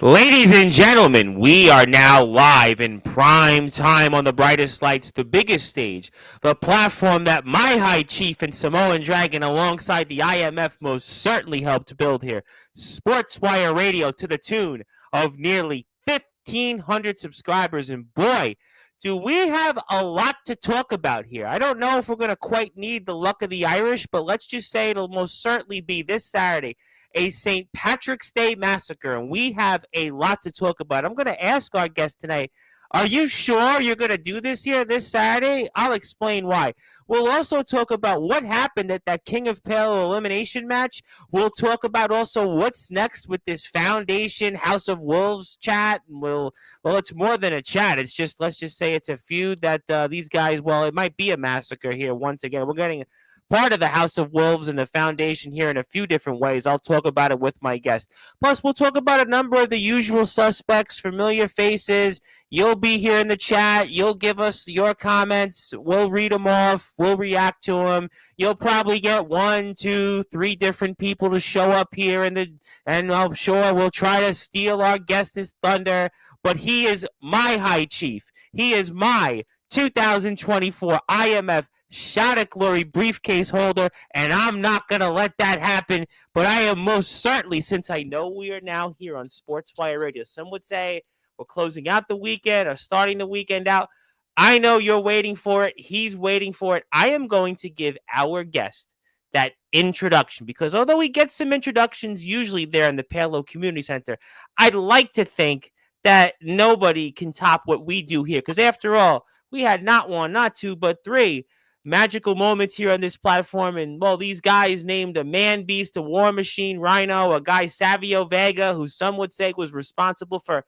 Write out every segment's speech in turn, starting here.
Ladies and gentlemen, we are now live in prime time on the brightest lights, the biggest stage, the platform that my High Chief and Samoan Dragon, alongside the IMF, most certainly helped build here. Sportswire Radio to the tune of nearly 1,500 subscribers. And boy, do we have a lot to talk about here. I don't know if we're going to quite need the luck of the Irish, but let's just say it'll most certainly be this Saturday a St. Patrick's Day massacre, and we have a lot to talk about. I'm going to ask our guest tonight, are you sure you're going to do this here this Saturday? I'll explain why. We'll also talk about what happened at that King of Pale elimination match. We'll talk about also what's next with this Foundation House of Wolves chat. And well, it's more than a chat. It's just, let's just say it's a feud that these guys, well, it might be a massacre here once again. We're getting part of the House of Wolves and the Foundation here in a few different ways. I'll talk about it with my guest. Plus, we'll talk about a number of the usual suspects, familiar faces. You'll be here in the chat. You'll give us your comments. We'll read them off. We'll react to them. You'll probably get 1, 2, 3 different people to show up here, and I'm sure we'll try to steal our guest's thunder. But he is my High Chief. He is my 2024 IMF Shot at Glory briefcase holder, and I'm not going to let that happen. But I am most certainly, since I know we are now here on Sportswire Radio, some would say we're closing out the weekend or starting the weekend out. I know you're waiting for it. He's waiting for it. I am going to give our guest that introduction because although we get some introductions usually there in the Palo Community Center, I'd like to think that nobody can top what we do here because after all, we had not 1, not 2, but 3 magical moments here on this platform. And, well, these guys named a Man Beast, a War Machine, Rhino, a guy, Savio Vega, who some would say was responsible for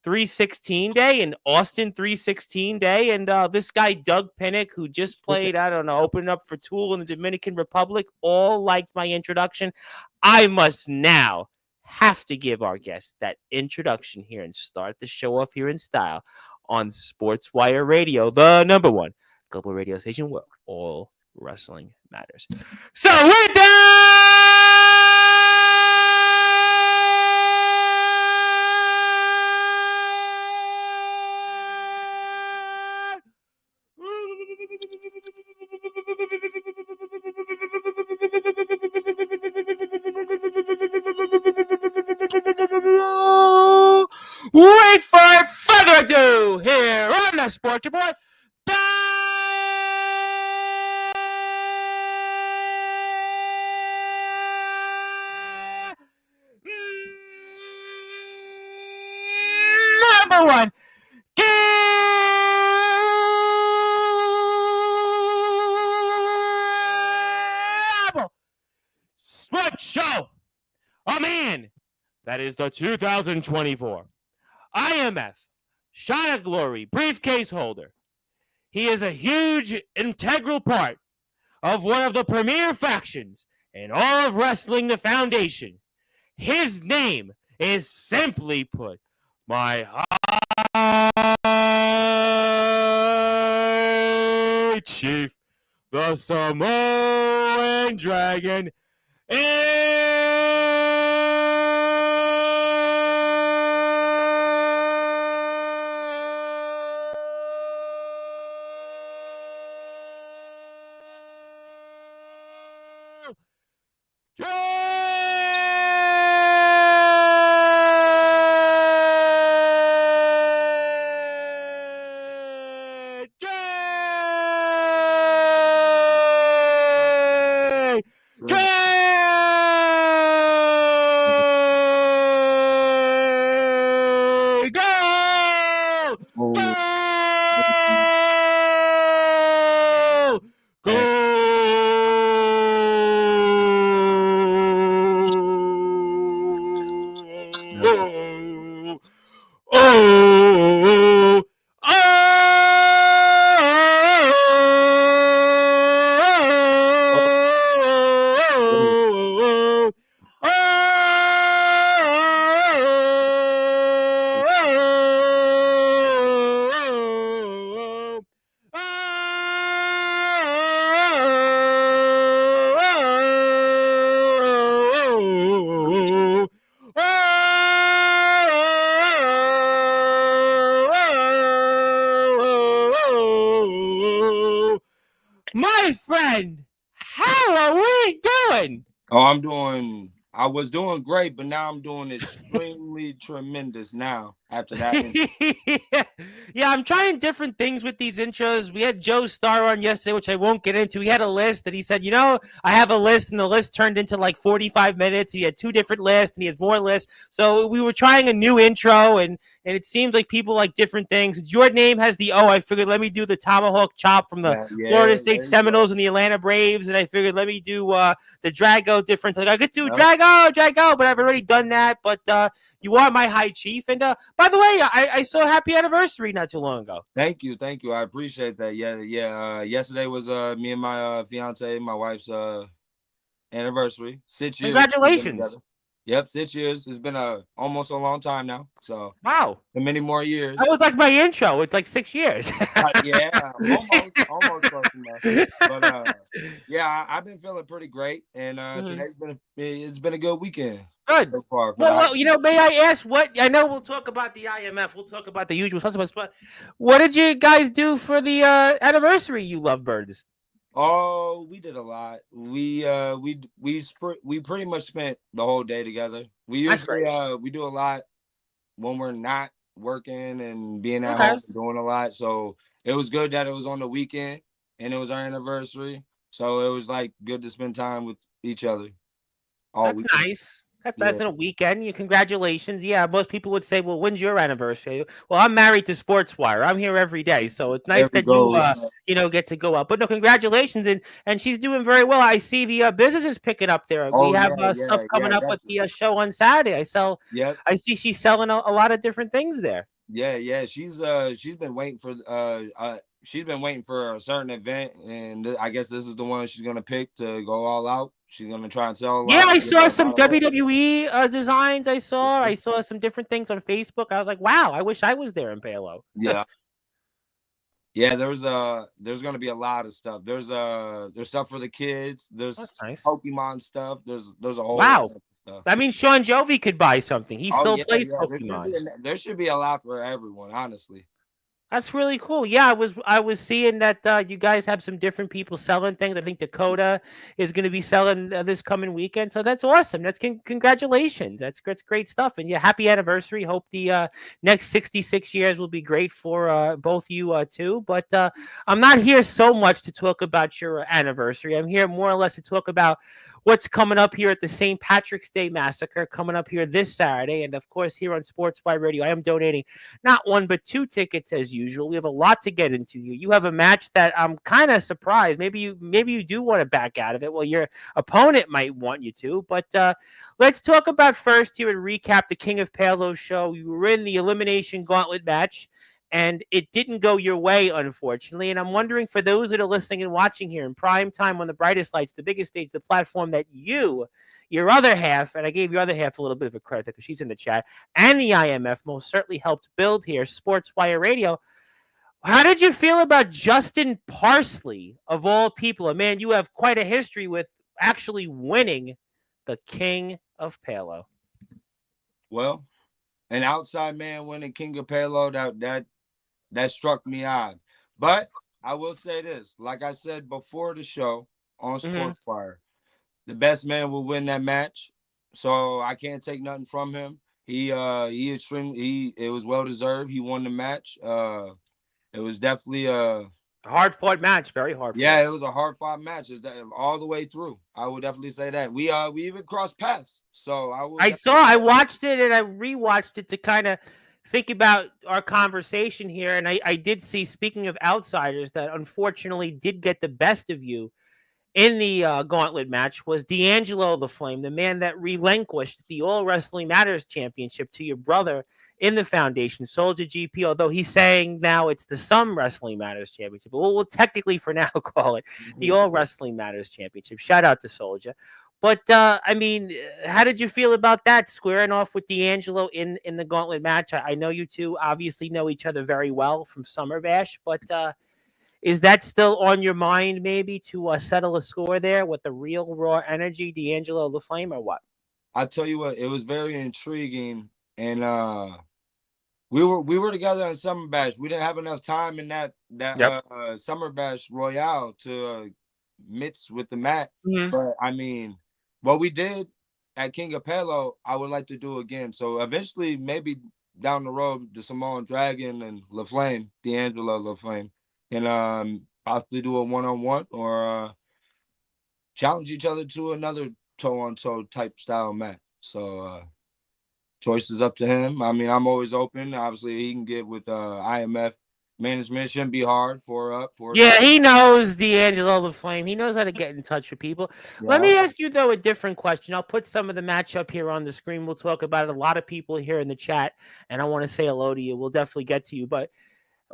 316 Day and Austin 316 Day. And this guy, Doug Pinnick, who just played, I don't know, opening up for Tool in the Dominican Republic, all liked my introduction. I must now have to give our guest that introduction here and start the show off here in style on Sportswire Radio, the number one global radio station where all wrestling matters. So we're done! Without further ado, here on the Sports Report, number one, Cable Sports Show. A man that is the 2024 IMF Shot at Glory briefcase holder. He is a huge, integral part of one of the premier factions in all of wrestling, the Foundation. His name is simply put, my High Chief, the Samoan Dragon, What are you doing? Oh, I was doing great, but now I'm doing extremely tremendous now after that intro. Yeah, I'm trying different things with these intros. We had Joe Starr on yesterday, which I won't get into. He had a list, and he said, I have a list, and the list turned into like 45 minutes. He had two different lists, and he has more lists. So we were trying a new intro, and it seems like people like different things. Your name has the O. I figured, let me do the tomahawk chop from the Florida Yeah, State there you Seminoles go. and the Atlanta Braves, and I figured, let me do the Drago different. Like I could do Yep. Drago, but I've already done that. But you are my high chief. And by the way, I saw happy anniversary not too long ago. Thank you. I appreciate that. Yeah, yeah. Yesterday was me and my fiance, my wife's anniversary. 6 years we've been together. Congratulations. Yep, 6 years. It's been almost a long time now. So Wow. for many more That years. was like my intro. It's like 6 years. Yeah, almost close enough. But yeah, I've been feeling pretty great, and Mhm. it's been a good weekend Good. so far for the Well, IMF. may I ask what? I know we'll talk about the IMF. We'll talk about the usual suspects, but what did you guys do for the anniversary, you lovebirds? Oh, we did a lot. We pretty much spent the whole day together. We That's usually great. we do a lot when we're not working and being at Okay. home and doing a lot. So it was good that it was on the weekend and it was our anniversary. So it was like good to spend time with each other all That's weekend. nice. That's Yeah. in a weekend. You congratulations. Yeah, most people would say, "Well, when's your anniversary?" Well, I'm married to Sportswire. I'm here every day, so it's There nice we that you go. get to go up. But no, congratulations, and she's doing very well. I see the business is picking up there. We Oh have stuff yeah, coming up with the definitely. show on Saturday. Yep. I see she's selling a lot of different things there. Yeah. She's been waiting for a certain event, and I guess this is the one she's gonna pick to go all out. She's gonna try and sell a Yeah, lot I and get saw a some lot of work. WWE designs. I Yeah. saw some different things on Facebook. I was like, wow, I wish I was there in Palo. Yeah. Yeah, there's gonna be a lot of stuff. There's stuff for the kids. That's There's nice. Pokemon stuff. There's a whole Wow. bunch of stuff. I mean, Sean Jovi could buy something. He Oh still yeah, plays yeah. Pokemon. There should be a lot for everyone, honestly. That's really cool. Yeah, I was seeing that you guys have some different people selling things. I think Dakota is going to be selling this coming weekend. So that's awesome. Congratulations. That's great stuff. And yeah, happy anniversary. Hope the next 66 years will be great for both you too. But I'm not here so much to talk about your anniversary. I'm here more or less to talk about what's coming up here at the St. Patrick's Day Massacre coming up here this Saturday. And of course, here on Sportswire Radio, I am donating not one but two tickets as usual. We have a lot to get into. You have a match that I'm kind of surprised. Maybe you do want to back out of it. Well, your opponent might want you to, but let's talk about first here and recap the King of Palo show. You were in the elimination gauntlet match. And it didn't go your way, unfortunately. And I'm wondering for those that are listening and watching here in prime time on the brightest lights, the biggest stage, the platform that your other half, and I gave your other half a little bit of a credit because she's in the chat, and the IMF most certainly helped build here, Sportswire Radio. How did you feel about Justin Parsley, of all people? A man you have quite a history with actually winning the King of Palo. Well, an outside man winning King of Payload that struck me odd. But I will say this, like I said before the show on Mm-hmm. Sportsfire, the best man will win that match. So I can't take nothing from him. He it was well deserved. He won the match. It was definitely Hard fought match, very hard yeah, fought. it was a hard fought match. It's all the way through. I would definitely say that. We even crossed paths. So I would definitely I say that. watched it and I rewatched it to kind of think about our conversation here. And I did see, speaking of outsiders, that unfortunately did get the best of you in the gauntlet match was D'Angelo the Flame, the man that relinquished the All Wrestling Matters Championship to your brother in the Foundation, Soldier GP, although he's saying now it's the Some Wrestling Matters Championship. But we'll technically for now call it the All Wrestling Matters Championship. Shout out to Soldier. But I mean, how did you feel about that squaring off with D'Angelo in the gauntlet match? I know you two obviously know each other very well from Summer Bash, but is that still on your mind, maybe to settle a score there with the real raw energy, D'Angelo the Flame, or what? I tell you what, it was very intriguing, and we were together in Summer Bash. We didn't have enough time in that Yep. Summer Bash Royale midst with the mat. Mhm. But I mean, what we did at King of Palo, I would like to do again. So eventually, maybe down the road, the Samoan Dragon and LaFlame, D'Angelo LaFlame, can possibly do a one-on-one or challenge each other to another toe-on-toe type style match. So choice is up to him. I mean, I'm always open. Obviously, he can get with IMF management. Shouldn't be hard for a Yeah, guy. he knows D'Angelo the Flame. He knows how to get in touch with people. Let Yeah. me ask you though a different question. I'll put some of the matchup here on the screen. We'll talk about it. A lot of people here in the chat, and I want to say hello to you. We'll definitely get to you, but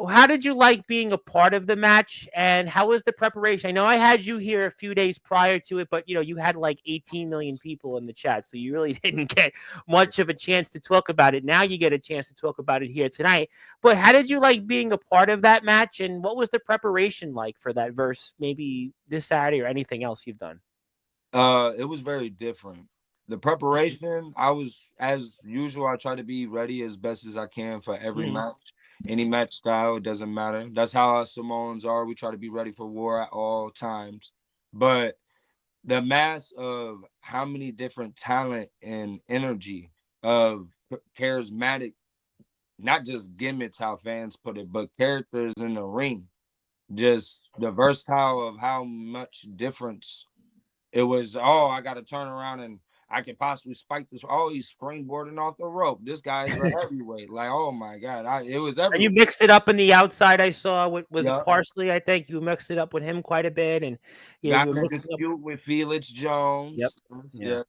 how did you like being a part of the match, and how was the preparation? I know I had you here a few days prior to it, but you had like 18 million people in the chat, so you really didn't get much of a chance to talk about it. Now you get a chance to talk about it here tonight. But how did you like being a part of that match, and what was the preparation like for that verse? Maybe this Saturday or anything else you've done? It was very different. The preparation, I was as usual. I try to be ready as best as I can for every Mhm. match, any match style. It doesn't matter. That's how us Samoans are. We try to be ready for war at all times. But the mass of how many different talent and energy of charismatic, not just gimmicks, how fans put it, but characters in the ring. Just the versatile of how much difference it was. Oh, I got to turn around and I can possibly spike this. Oh, he's springboarding off the rope. This guy's a heavyweight. Like, oh my god, it was And you everywhere. mixed it up in the outside. I saw. Was it Yeah, Parsley? I think you mixed it up with him quite a bit, and you got were in a mixing up. dispute with Felix Yep. Jones. Yeah. Yeah,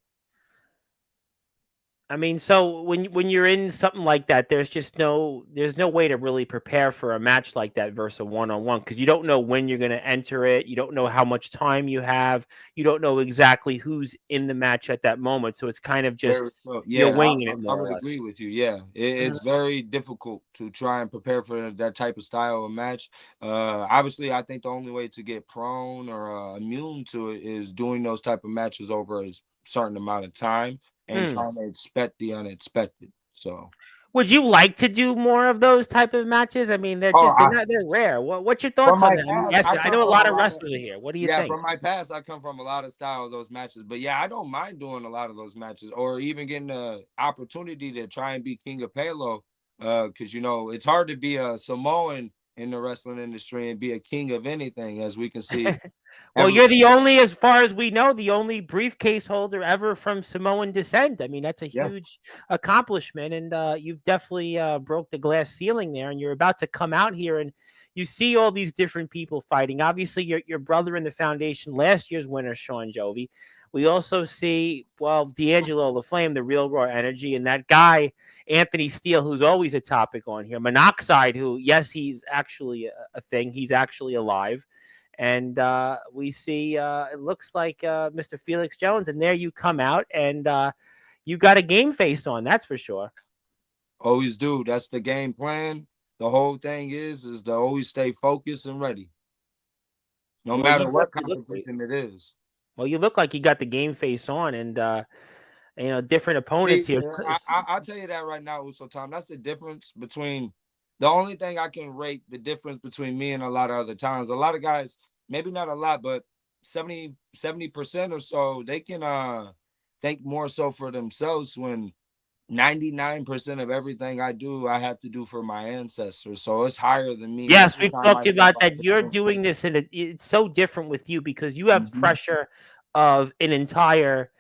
I mean, so when you're in something like that, there's no way to really prepare for a match like that versus a one-on-one because you don't know when you're going to enter it. You don't know how much time you have. You don't know exactly who's in the match at that moment. So it's kind of very just so. you're Yeah, winging it I more or would less. agree with you. Yeah, Mhm. it's very difficult to try and prepare for that type of style of match. Obviously, I think the only way to get prone or immune to it is doing those type of matches over a certain amount of time and Mm. trying to expect the unexpected. So, Would you like to do more of those type of matches? I mean, oh, they're rare. What's your from thoughts on my that? I mean, past, yes, I I come know a from a lot of lot of wrestlers are here. What do you yeah, think? from my past, I come from a lot of style of those matches. But yeah, I don't mind doing a lot of those matches, or even getting the opportunity to try and be King of Palo. Because it's hard to be a Samoan in the wrestling industry and be a king of anything, as we can see. Well, Every you're the only, as far as we know, the only briefcase holder ever from Samoan descent. I mean, that's a yeah, huge accomplishment, and you've definitely broke the glass ceiling there. And you're about to come out here, and you see all these different people fighting. Obviously, your brother in the foundation, last year's winner, Sean Jovi. We also see, well, D'Angelo the Flame, the real raw energy, and that guy Anthony Steele, who's always a topic on here. Monoxide, who, yes, he's actually a thing. He's actually alive. And we see it looks like Mr. Felix Jones, and there you come out, and you got a game face on. That's for sure. always do. That's the game plan. The whole thing is to always stay focused and ready, no Well, you matter what definitely look great. competition it is. Well, you look like you got the game face on, and different opponents See, here. I'll tell you that right now, Uso Tom. That's the difference between the only thing I can rate the difference between me and a lot of other times. A lot of guys, maybe not a lot, but 70% or so, they can think more so for themselves when 99% of everything I do, I have to do for my ancestors. So it's higher than me Yes, every we've time I talked step about out that. the You're ring. doing this, and it's so different with you because you have Mhm, pressure of an entire,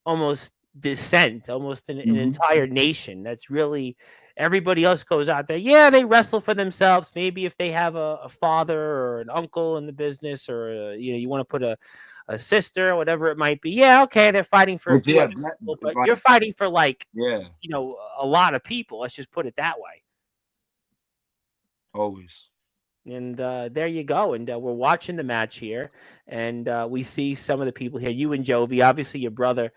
almost descent, almost an mhm. entire nation. That's really everybody else goes out there. Yeah, they wrestle for themselves. Maybe if they have a father or an uncle in the business, or you want to put a sister, or whatever it might be. Yeah, okay, they're fighting for a But few yeah, extra people, but like you're fighting for like yeah, a lot of people. Let's just put it that way. always. And there you go. And we're watching the match here, and we see some of the people here. You and Jovi, obviously your brother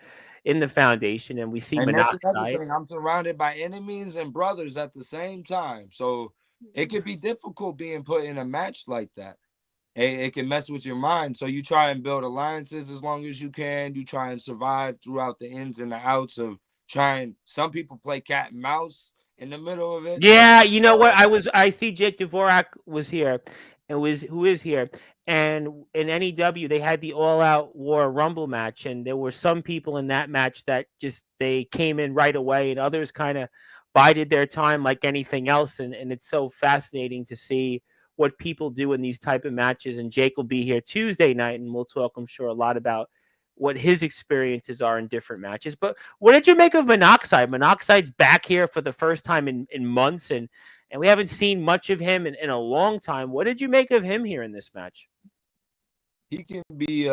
in the foundation, and we see And that's another Monoxide. thing. I'm surrounded by enemies and brothers at the same time. So it could be difficult being put in a match like that. It can mess with your mind. So you try and build alliances as long as you can. You try and survive throughout the ins and the outs of trying. Some people play cat and mouse in the middle of it. Yeah, you know what? Uh, I see Jake Dvorak was here, who is here. And in NEW, they had the All Out War Rumble match, and there were some people in that match that just they came in right away, and others kind of bided their time like anything else. And it's so fascinating to see what people do in these type of matches. And Jake will be here Tuesday night, and we'll talk, I'm sure, a lot about what his experiences are in different matches. But what did you make of Monoxide? Monoxide's back here for the first time in months, and we haven't seen much of him in a long time. What did you make of him here in this match? He can be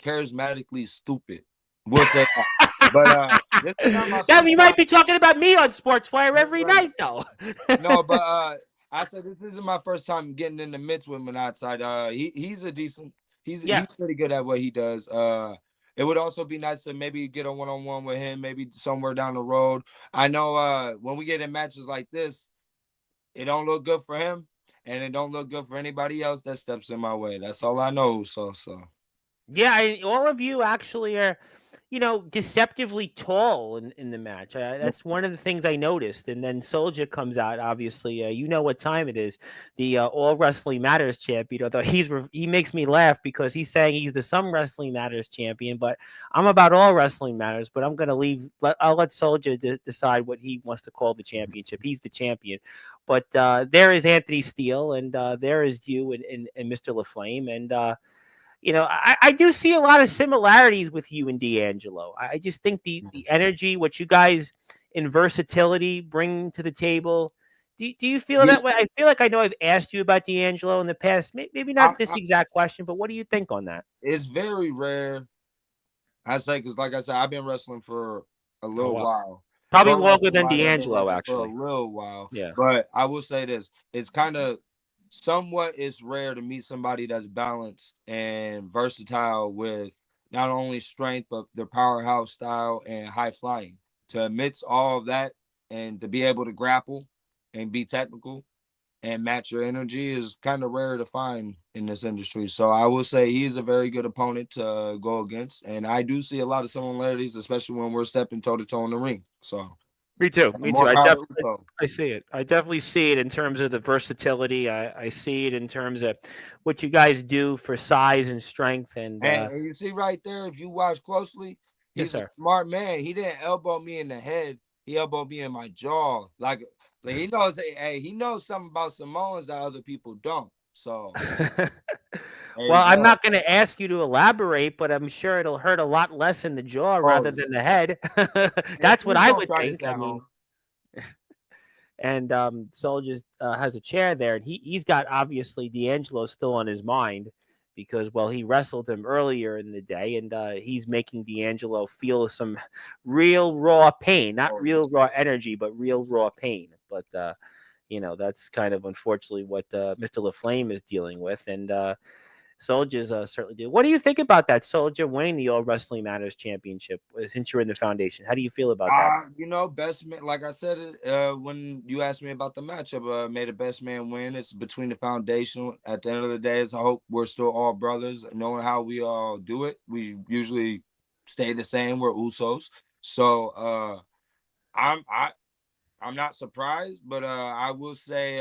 charismatically stupid. We'll say that. But this is not my Damn, first you time. might be talking about me on Sportswire every night, though. No, but I said this isn't my first time getting in the midst with Monoxide. He's a decent. Yeah. He's pretty good at what he does. It would also be nice to maybe get a one-on-one with him, maybe somewhere down the road. I know when we get in matches like this, it don't look good for him, and it don't look good for anybody else that steps in my way. That's all I know. So. Yeah, all of you actually are, deceptively tall in the match. That's one of the things I noticed. And then Soldier comes out. Obviously, you know what time it is. The All Wrestling Matters champion. Although he makes me laugh because he's saying he's the Some Wrestling Matters champion, but I'm about All Wrestling Matters. But I'm gonna leave. I'll let Soldier decide what he wants to call the championship. He's the champion. But there is Anthony Steele, and there is you and Mr. LaFlame, and I do see a lot of similarities with you and D'Angelo. I just think the energy, what you guys in versatility bring to the table. Do you feel Yeah, that way? I feel like I know I've asked you about D'Angelo in the past. Maybe not this exact question, but what do you think on that? it's very rare. I say because, like I said, I've been wrestling for a Oh, little wow. while. Probably Pro longer wrestling than wise, I've been D'Angelo, wrestling for a actually. little while. Yeah. But I will say this: it's kind of somewhat it's rare to meet somebody that's balanced and versatile with not only strength but their powerhouse style and high flying. To amidst all of that and to be able to grapple and be technical and match your energy is kind of rare to find in this industry. So I will say he's a very good opponent to go against, and I do see a lot of similarities, especially when we're stepping toe to toe in the ring. So Me too. Me too. more power to Uso. I see it. I definitely see it in terms of the versatility. I see it in terms of what you guys do for size and strength. And And you see right there, if you watch closely, yes, he's a sir. smart man. He didn't elbow me in the head. He elbowed me in my jaw. Like he knows, hey, he knows something about Samoans that other people don't. So there Well, you I'm go. not going to ask you to elaborate, but I'm sure it'll hurt a lot less in the jaw rather Oh, than the head. yeah, That's what please I don't would try this think. I at mean, home. and Soldier has a chair there, and he's got obviously D'Angelo still on his mind because well he wrestled him earlier in the day, and he's making D'Angelo feel some real raw pain, not Oh, real raw energy, but real raw pain. But that's kind of unfortunately what Mr. LaFlame is dealing with, and Soldiers certainly do. What do you think about that Soldier winning the All Wrestling Matters Championship since you're in the foundation? How do you feel about that? best man. Like I said, when you asked me about the matchup, made a best man win. It's between the foundation. At the end of the day, I hope we're still all brothers. Knowing how we all do it, we usually stay the same. We're Usos, so I'm I I'm not surprised, but I will say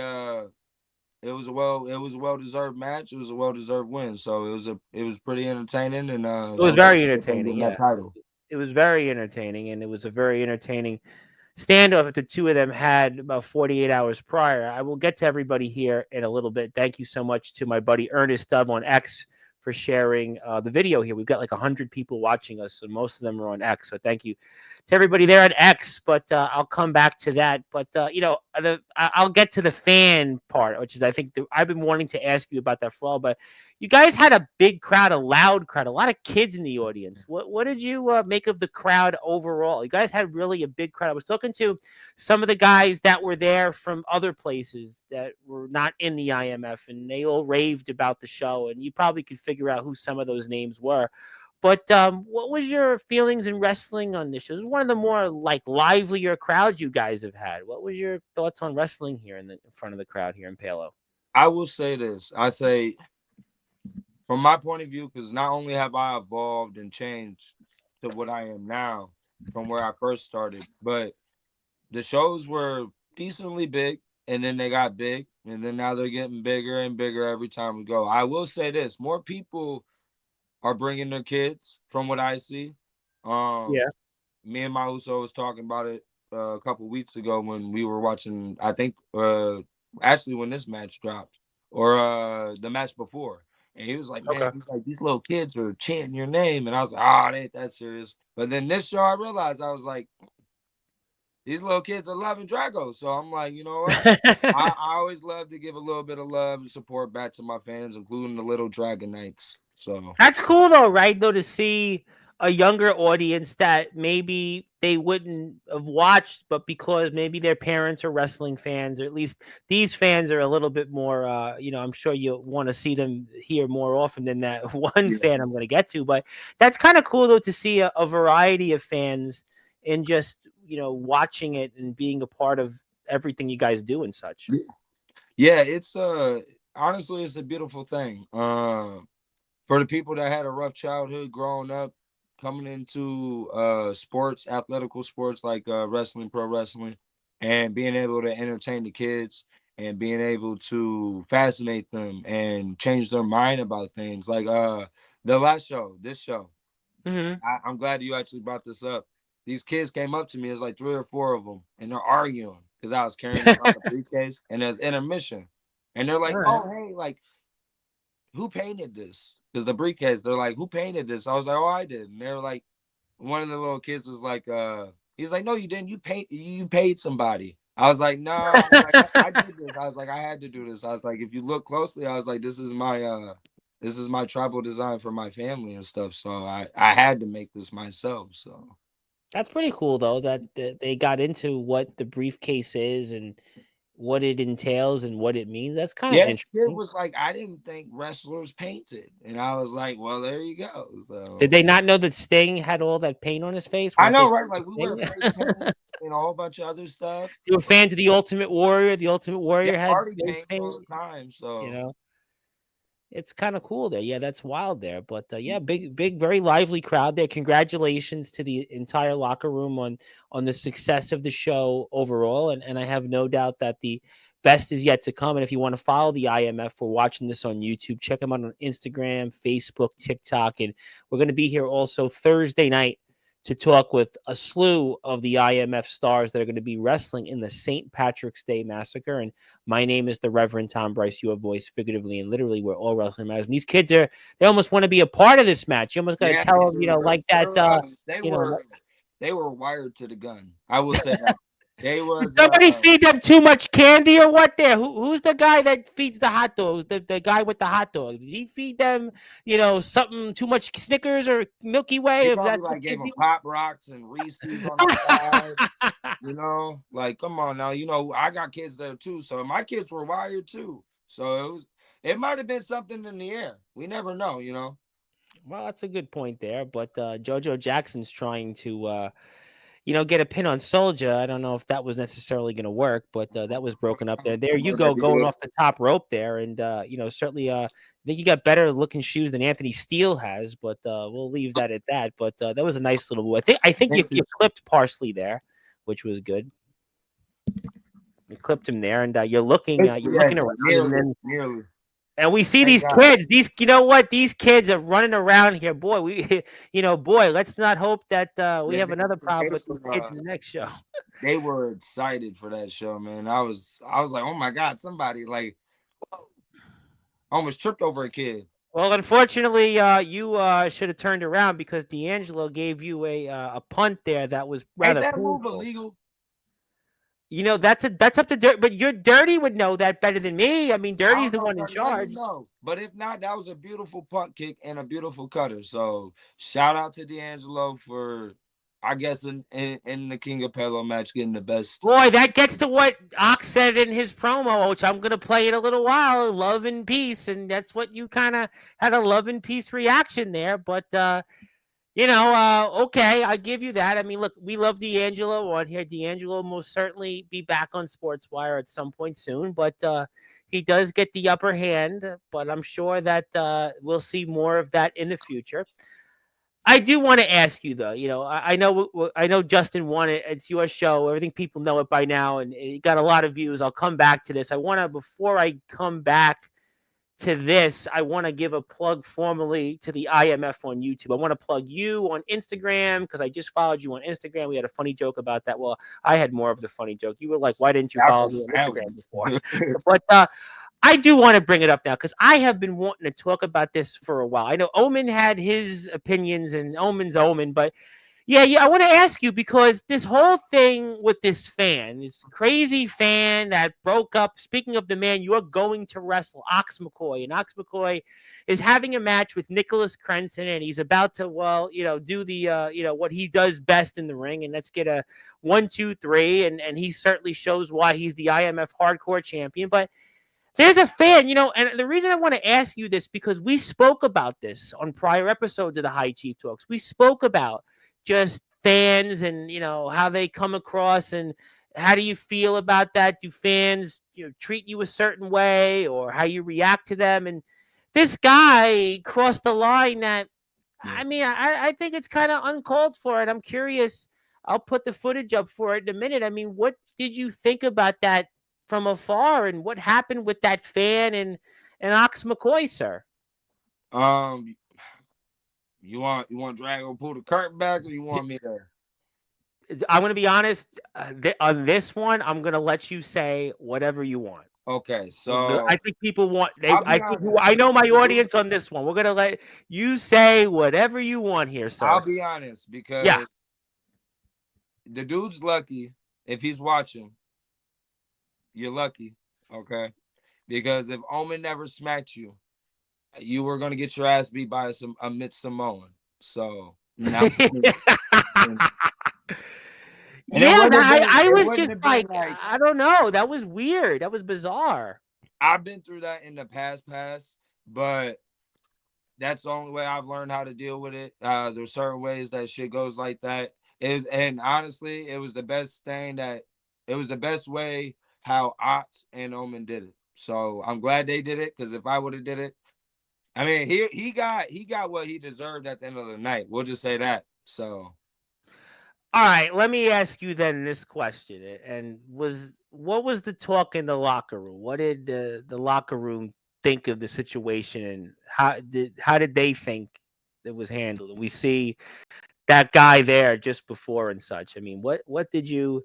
it was a well deserved match. It was a well deserved win. So it was pretty entertaining, and It was so very getting entertaining. that Yeah, title. it was very entertaining, and it was a very entertaining standoff that the two of them had about 48 hours prior. I will get to everybody here in a little bit. Thank you so much to my buddy Ernest Stubb on X for sharing the video here. We've got like 100 people watching us, so most of them are on X. So thank you to everybody there at X. But I'll come back to that. But I'll get to the fan part, which is I think I've been wanting to ask you about that for all. But you guys had a big crowd, a loud crowd, a lot of kids in the audience. What did you make of the crowd overall? You guys had really a big crowd. I was talking to some of the guys that were there from other places that were not in the IMF, and they all raved about the show. And you probably could figure out who some of those names were. But what was your feelings in wrestling on this show? It was one of the more like livelier crowds you guys have had. What was your thoughts on wrestling here in front of the crowd here in Palo? I will say this. I say from my point of view, because not only have I evolved and changed to what I am now from where I first started, but the shows were decently big. and then they got big, and then now they're getting bigger and bigger every time we go. I will say this: more people are bringing their kids, from what I see. Um, Yeah. Me and my Uso was talking about it a couple weeks ago when we were watching. I think actually when this match dropped, or the match before. And he was like, "Man, Okay. he's like these little kids are chanting your name," and I was like, "Oh, it ain't that serious." But then this show, I realized I was like, these little kids are loving Drago. So I'm like, you know what? I always love to give a little bit of love and support back to my fans, including the little Dragon Knights. So That's cool though, right? Though to see a younger audience that maybe they wouldn't have watched, but because maybe their parents are wrestling fans, or at least these fans are a little bit more. I'm sure you want to see them here more often than that one yeah, fan I'm going to get to. But that's kind of cool though to see a variety of fans and just watching it and being a part of everything you guys do and such. yeah, it's honestly it's a beautiful thing. For the people that had a rough childhood growing up, coming into sports, athletical sports like wrestling, pro wrestling, and being able to entertain the kids and being able to fascinate them and change their mind about things like the last show, this show. Hmm. I'm glad you actually brought this up. These kids came up to me, there's like 3 or 4 of them, and they're arguing because I was carrying around the briefcase and there's intermission. And they're All like, right. "Oh, hey, like who painted this?" Because the briefcase, they're like, "Who painted this?" I was like, "Oh, I did." And they were like, one of the little kids was like, he's like, "No, you didn't. You paid somebody." I was like, "No." I was like, I did this. I was like, I had to do this. I was like, if you look closely, I was like, this is my tribal design for my family and stuff. So I had to make this myself. So That's pretty cool though that they got into what the briefcase is and what it entails and what it means. That's kind of yeah, it interesting. was like I didn't think wrestlers painted, and I was like, well, there you go. Did So they not know that Sting had all that paint on his face? I Weren't they know, right? fans of Like we wear Sting? face paint and a whole bunch of other stuff. They were fans of the Ultimate Warrior. The Ultimate Yeah, Warrior had party face paint all paint. the time. You So know, it's kind of cool there. Yeah, that's wild there. But yeah, big, very lively crowd there. Congratulations to the entire locker room on the success of the show overall. And I have no doubt that the best is yet to come. And if you want to follow the IMF, we're watching this on YouTube. Check them out on Instagram, Facebook, TikTok, and we're going to be here also Thursday night to talk with a slew of the IMF stars that are going to be wrestling in the St. Patrick's Day Massacre. And my name is the Reverend Tom Bryce, your voice, figuratively and literally. We're all wrestling matters. And these kids they almost want to be a part of this match. You almost got to yeah, tell they them, do. like that, They you know, were they were wired to the gun. I will say that they did was somebody feed them too much candy or what there? Who's the guy that feeds the hot dogs? The guy with the hot dogs. Did he feed them, something too much Snickers or Milky Way? he If probably that's what like gave kids them eat? pop rocks and Reese's on the side. Like come on now. I got kids there too, so my kids were wired too. So it might have been something in the air. We never know. Well, that's a good point there. But JoJo Jackson's trying to, get a pin on Soldier. I don't know if that was necessarily going to work, but that was broken up there. There you go, going off the top rope there, and certainly, I think you got better looking shoes than Anthony Steele has, but we'll leave that at that. But that was a nice little move. I think you clipped Parsley there, which was good. You clipped him there, and you're looking around, and then Nearly. and we see Thank these God. kids. You know what? These kids are running around here. Boy, boy, let's not hope that we Yeah, have another problem with these kids were, in the next show. they were excited for that show, man. I was like, oh my God, somebody like almost tripped over a kid. Well, unfortunately, you should have turned around because D'Angelo gave you a punt there that was Ain't rather that move painful. illegal? That's up to Dirt, but your Dirty would know that better than me. I mean, I Dirty's don't the know, one in Dirty. Let me charge. know. But if not, that was a beautiful punt kick and a beautiful cutter. So shout out to D'Angelo for, I guess, in the King of Pelo match, getting the best. Boy, that gets to what Ox said in his promo, which I'm going to play in a little while. Love and peace, and that's what you kind of had a love and peace reaction there. But okay, I give you that. I mean, look, we love D'Angelo on here. D'Angelo will most certainly be back on Sportswire at some point soon, but he does get the upper hand. But I'm sure that we'll see more of that in the future. I do want to ask you though. I know I know Justin won it. It's your show. I think people know it by now, and it got a lot of views. I'll come back to this. I want to before I come back to this, I want to give a plug formally to the IMF on YouTube. I want to plug you on Instagram because I just followed you on Instagram. We had a funny joke about that. Well, I had more of the funny joke. You were like, "Why didn't you I follow me on profound. Instagram before?" But I do want to bring it up now because I have been wanting to talk about this for a while. I know Omen had his opinions and Omen's Omen, but yeah, I want to ask you because this whole thing with this fan, this crazy fan that broke up. Speaking of the man you're going to wrestle, Ox McCoy, and Ox McCoy is having a match with Nicholas Crenson, and he's about to, well, do the, what he does best in the ring, and let's get a 1, 2, 3, and he certainly shows why he's the IMF Hardcore Champion, but. There's a fan, and the reason I want to ask you this because we spoke about this on prior episodes of the High Chief Talks. We spoke about just fans and how they come across and how do you feel about that? Do fans treat you a certain way or how you react to them? And this guy crossed a line that Yeah. I mean I think it's kind of uncalled for. And I'm curious. I'll put the footage up for it in a minute. I mean, what did you think about that from afar, and what happened with that fan and Ox McCoy, sir? Um, you want Drago to pull the curtain back, or you want me to? I'm going to be honest. On this one, I'm going to let you say whatever you want. Okay, I so think people want. I'll I be think honest. I know my audience on this one. We're going to let you say whatever you want here, sir. I'll be honest Yeah. because the dude's lucky if he's watching. You're lucky, okay? Because if Omen never smacked you, you were gonna get your ass beat by a Mitch Samoan. So now, and it Yeah, wouldn't have been. I It was wouldn't just have been like, like I don't know. That was weird. That was bizarre. I've been through that in the past, but that's the only way I've learned how to deal with it. There's certain ways that shit goes like that. And honestly, it was the best way how Ox and Omen did it. So I'm glad they did it because if I would have did it, I mean, he got what he deserved at the end of the night. We'll just say that. So All right, let me ask you then this question. And what was the talk in the locker room? What did the locker room think of the situation, and how did they think it was handled? And we see that guy there just before and such. I mean, what did you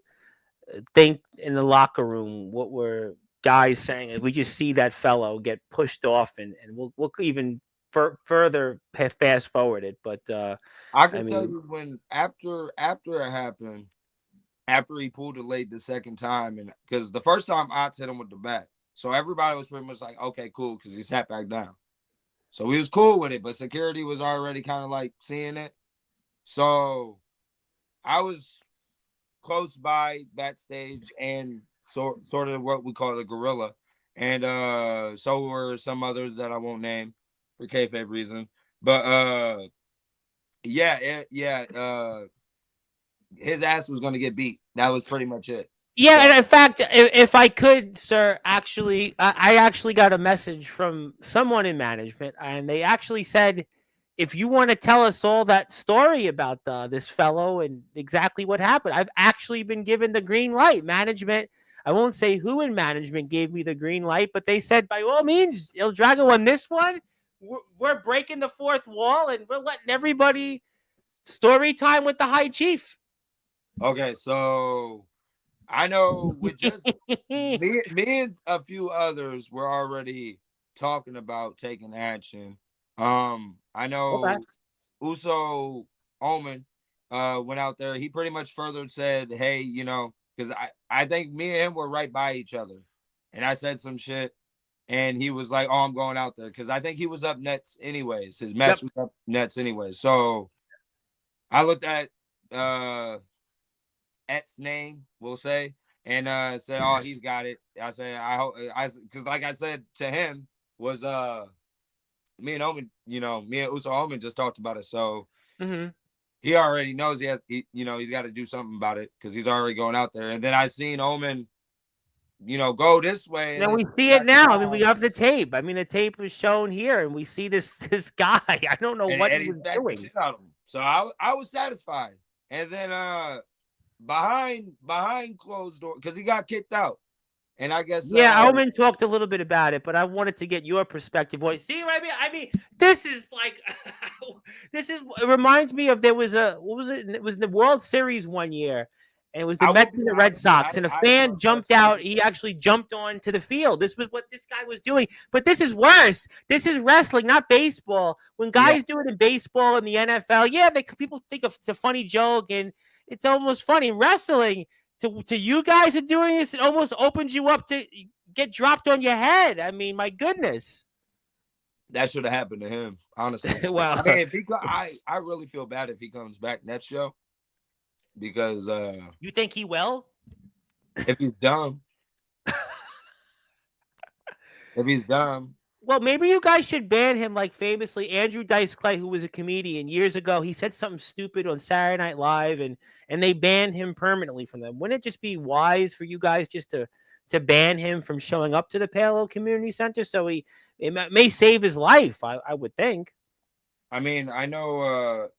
think in the locker room? What were guys saying? And we just see that fellow get pushed off, and we'll even further fast forward it. But I I can tell mean, you when after it happened, after he pulled it late the second time, and because the first time Ox hit him with the bat, so everybody was pretty much like, okay, cool, because he sat back down. So we was cool with it, but security was already kind of like seeing it. So I was close by backstage and sort of what we call a gorilla. And so were some others that I won't name for kayfabe reason. But his ass was gonna get beat. That was pretty much it. yeah, So and in fact, if I could, sir, actually, I actually got a message from someone in management, and they actually said, if you want to tell us all that story about this fellow and exactly what happened, I've actually been given the green light. Management, I won't say who in management gave me the green light, but they said, by all means, Il Drago on this one, we're breaking the fourth wall and we're letting everybody story time with the high chief. okay, so I know with just me and a few others were already talking about taking action. I Okay. know Uso Omen went out there. He pretty much further said, "Hey, because I think me and him were right by each other, and I said some shit, and he was like, "Oh, I'm going out there," because I think he was up next anyways. His match Yep. was up next anyways. So I looked at Et's name, we'll say, and said, "Oh, he's got it." I said, "I hope," because like I said to him was me and Omen, me and Uso Omen just talked about it, so Hmm. he already knows he's got to do something about it because he's already going out there. And then I seen Omen, go this way, and Now then we see it now. I mean, we have the tape. I mean, the tape was shown here, and we see this guy. I don't know what and he he was smacked the doing. shit out of him. So I was satisfied. And then behind closed door, because he got kicked out. And I guess Yeah, Omen talked a little bit about it, but I wanted to get your perspective. Boy, see what I mean? I mean, this is like, this is. It reminds me of there was a what was it? It was the World Series one year, and it was the I will Mets be and the Red honest, Sox, and a I fan jumped personally out. He actually jumped onto the field. This was what this guy was doing. But this is worse. This is wrestling, not baseball. When yeah. guys do it in baseball and the NFL, yeah, people think of it's a funny joke and it's almost funny. Wrestling to you guys are doing this, it almost opens you up to get dropped on your head. I mean, my goodness. That should have happened to him, honestly. Well, I mean, if he I really feel bad if he comes back next show because you think he will? if he's dumb, if he's dumb, Well, maybe you guys should ban him like famously Andrew Dice Clay, who was a comedian years ago. He said something stupid on Saturday Night Live and they banned him permanently from them. Wouldn't it just be wise for you guys just to ban him from showing up to the Palo Community Center so it may save his life, I would think. I mean, I know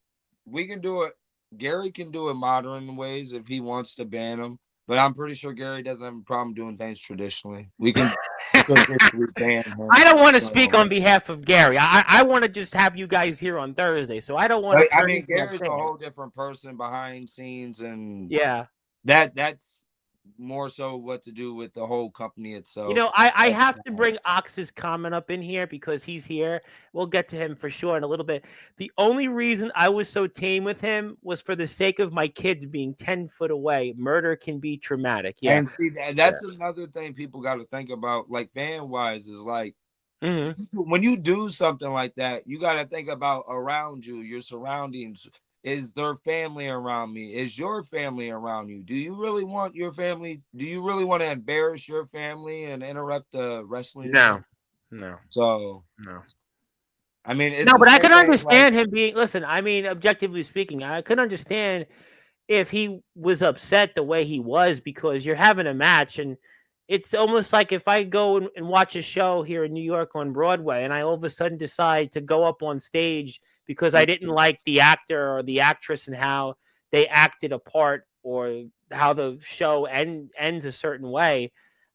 we can do it. Gary can do it modern ways if he wants to ban him, but I'm pretty sure Gary doesn't have a problem doing things traditionally. We can traditionally ban him. I don't want to speak on behalf of Gary. I want to just have you guys here on Thursday, so I don't want to. I mean, Gary's a whole different person behind scenes, and yeah, that's more so what to do with the whole company itself. You know, I have to bring Ox's comment up in here because he's here. We'll get to him for sure in a little bit. The only reason I was so tame with him was for the sake of my kids being 10 foot away. Murder can be traumatic. Yeah. And see, that's another thing people got to think about, like fan wise, is like when you do something like that, you got to think about around you, your surroundings. Is their family around me? Is your family around you? Do you really want your family? Do you really want to embarrass your family and interrupt the wrestling? No. So, no. I mean, no, but I can understand him being. Listen, I mean, objectively speaking, I could understand if he was upset the way he was because you're having a match and it's almost like if I go and watch a show here in New York on Broadway and I all of a sudden decide to go up on stage because I didn't like the actor or the actress and how they acted a part or how the show ends a certain way.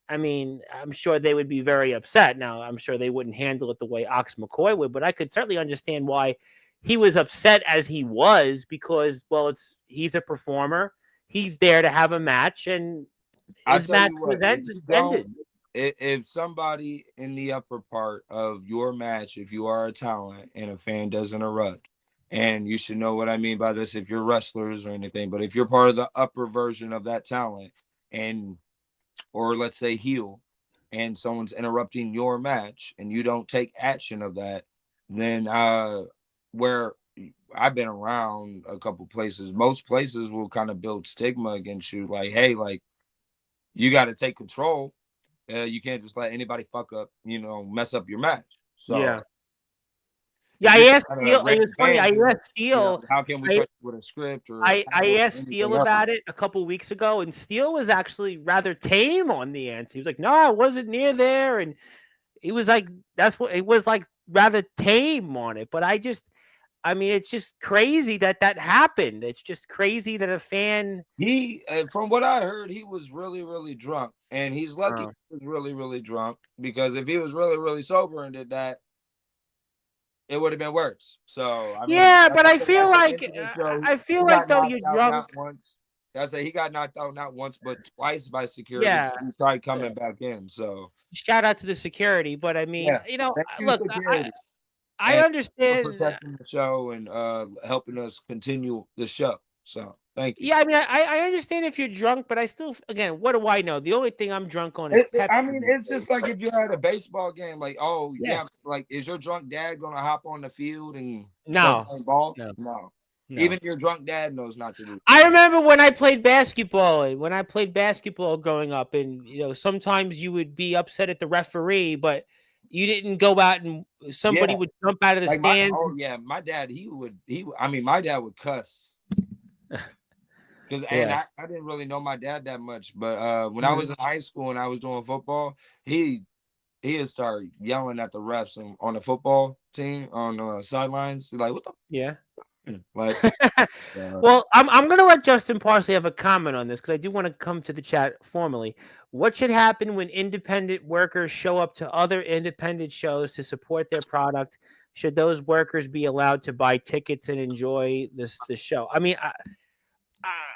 I mean, I'm sure they would be very upset. Now, I'm sure they wouldn't handle it the way Ox McCoy would, but I could certainly understand why he was upset as he was because, well, he's a performer. He's there to have a match, and his match was ended. If somebody in the upper part of your match, if you are a talent and a fan does interrupt, and you should know what I mean by this if you're wrestlers or anything, but if you're part of the upper version of that talent and or let's say heel and someone's interrupting your match and you don't take action of that, then where I've been around a couple places, most places will kind of build stigma against you like, hey, like you got to take control. You can't just let anybody fuck up, mess up your match. So yeah, I asked Steele. It was funny. I asked Steele. How can we trust with a script? Or I asked Steele about it a couple weeks ago, and Steele was actually rather tame on the answer. He was like, "No, I wasn't near there," and he was like, "That's what it was like, rather tame on it." But I mean, it's just crazy that happened. It's just crazy that a fan. From what I heard, he was really, really drunk, and he's lucky he was really, really drunk because if he was really, really sober and did that, it would have been worse. So I mean, yeah, but I feel like though you're drunk. Once. I say he got knocked out not once but twice by security. Yeah, he tried coming back in. So shout out to the security, but I mean, look, I understand protecting the show and helping us continue the show. So thank you. Yeah, I mean, I understand if you're drunk, but I still, again, what do I know? The only thing I'm drunk on is Pepsi. I mean, it's just like if you had a baseball game, like, oh yeah, like is your drunk dad gonna hop on the field and play ball? No. Even your drunk dad knows not to do. I remember when I played basketball, growing up, and sometimes you would be upset at the referee, but you didn't go out and somebody would jump out of the stands. My dad, my dad would cuss. Because I didn't really know my dad that much, but when I was in high school and I was doing football, he would start yelling at the refs on the football team on the sidelines. He's like, "What the?" Yeah. Like, Well, I'm going to let Justin Parsley have a comment on this because I do want to come to the chat formally. What should happen when independent workers show up to other independent shows to support their product? Should those workers be allowed to buy tickets and enjoy the show? I mean, I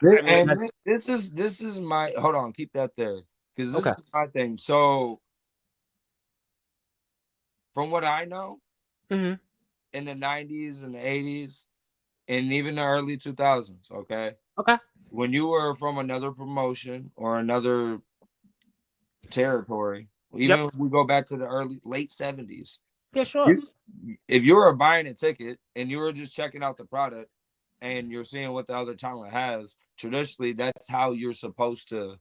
mean, and this is my hold on, keep that there because this okay, is my thing. So from what I know, hmm in the '90s and the '80s, and even the early 2000s, okay, okay, when you were from another promotion or another territory, even yep, if we go back to the early late '70s, yeah, sure, you, if you were buying a ticket and you were just checking out the product and you're seeing what the other talent has, traditionally that's how you're supposed to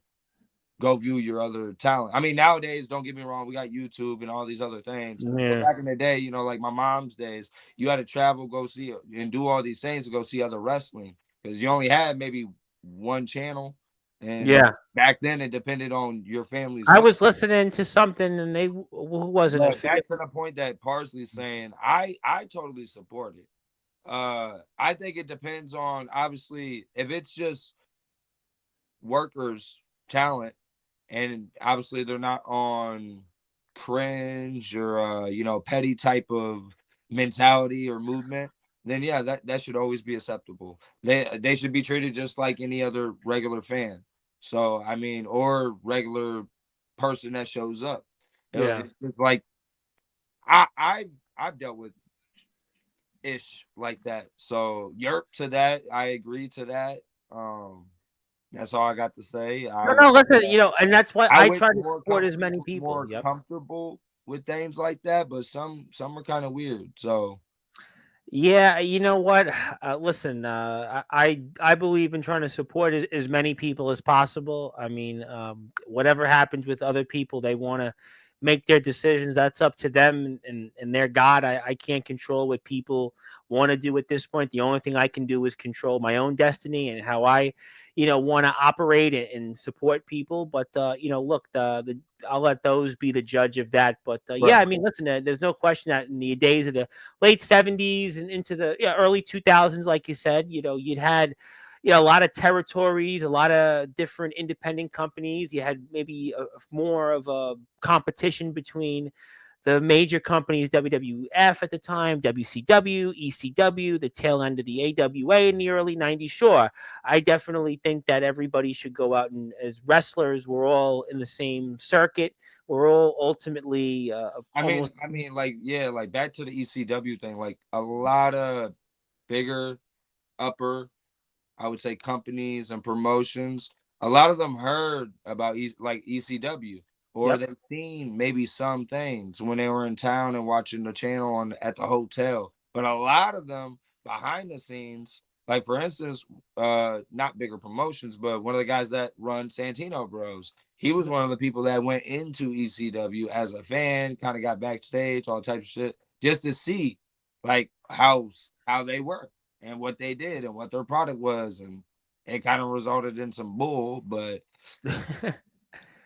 go view your other talent. I mean, nowadays, don't get me wrong, we got YouTube and all these other things. But yeah, back in the day, like my mom's days, you had to travel, go see and do all these things to go see other wrestling because you only had maybe one channel. And yeah. back then, it depended on your family's I money. was listening to something, and who wasn't it? But back to the point that Parsley's saying, I totally support it. I think it depends on obviously if it's just workers' talent and obviously they're not on cringe or petty type of mentality or movement, then yeah, that should always be acceptable. They should be treated just like any other regular fan. So I mean, or regular person that shows up. Yeah. It's like I've dealt with ish like that. So yerp to that. I agree to that. That's all I got to say. No, no, listen, and that's why I I wish try to more support as companies many were people. more Yep. comfortable with things like that, but some are kind of weird. So Yeah, you know what? Listen, I believe in trying to support as many people as possible. I mean, whatever happens with other people, they want to make their decisions. That's up to them and their God. I can't control what people want to do at this point. The only thing I can do is control my own destiny and how I, want to operate and support people. But look, the I'll let those be the judge of that. But yeah, right. I mean, listen, there's no question that in the days of the late 70s and into the early 2000s, like you said, you'd had a lot of territories, a lot of different independent companies. You had maybe more of a competition between the major companies, WWF at the time, WCW, ECW, the tail end of the AWA in the early 90s. Sure, I definitely think that everybody should go out and, as wrestlers, we're all in the same circuit. We're all ultimately almost. Like yeah, like back to the ECW thing. Like a lot of bigger, upper I would say companies and promotions, a lot of them heard about like ECW or Yep. they've seen maybe some things when they were in town and watching the channel at the hotel. But a lot of them behind the scenes, like for instance, not bigger promotions, but one of the guys that run Santino Bros, he was one of the people that went into ECW as a fan, kind of got backstage, all types of shit, just to see like how they were and what they did and what their product was, and it kind of resulted in some bull, but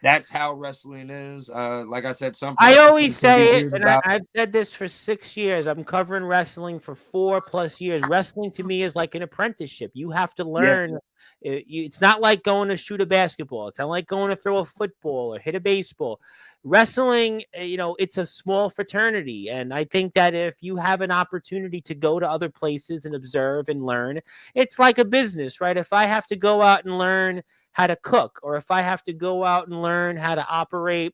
that's how wrestling is. Like I said, some I promotions always can be say it, weird and about. I've said this for 6 years. I'm covering wrestling for 4+ years. Wrestling to me is like an apprenticeship. You have to Yeah, learn. It's not like going to shoot a basketball. It's not like going to throw a football or hit a baseball. Wrestling, it's a small fraternity. And I think that if you have an opportunity to go to other places and observe and learn, it's like a business, right? If I have to go out and learn how to cook, or if I have to go out and learn how to operate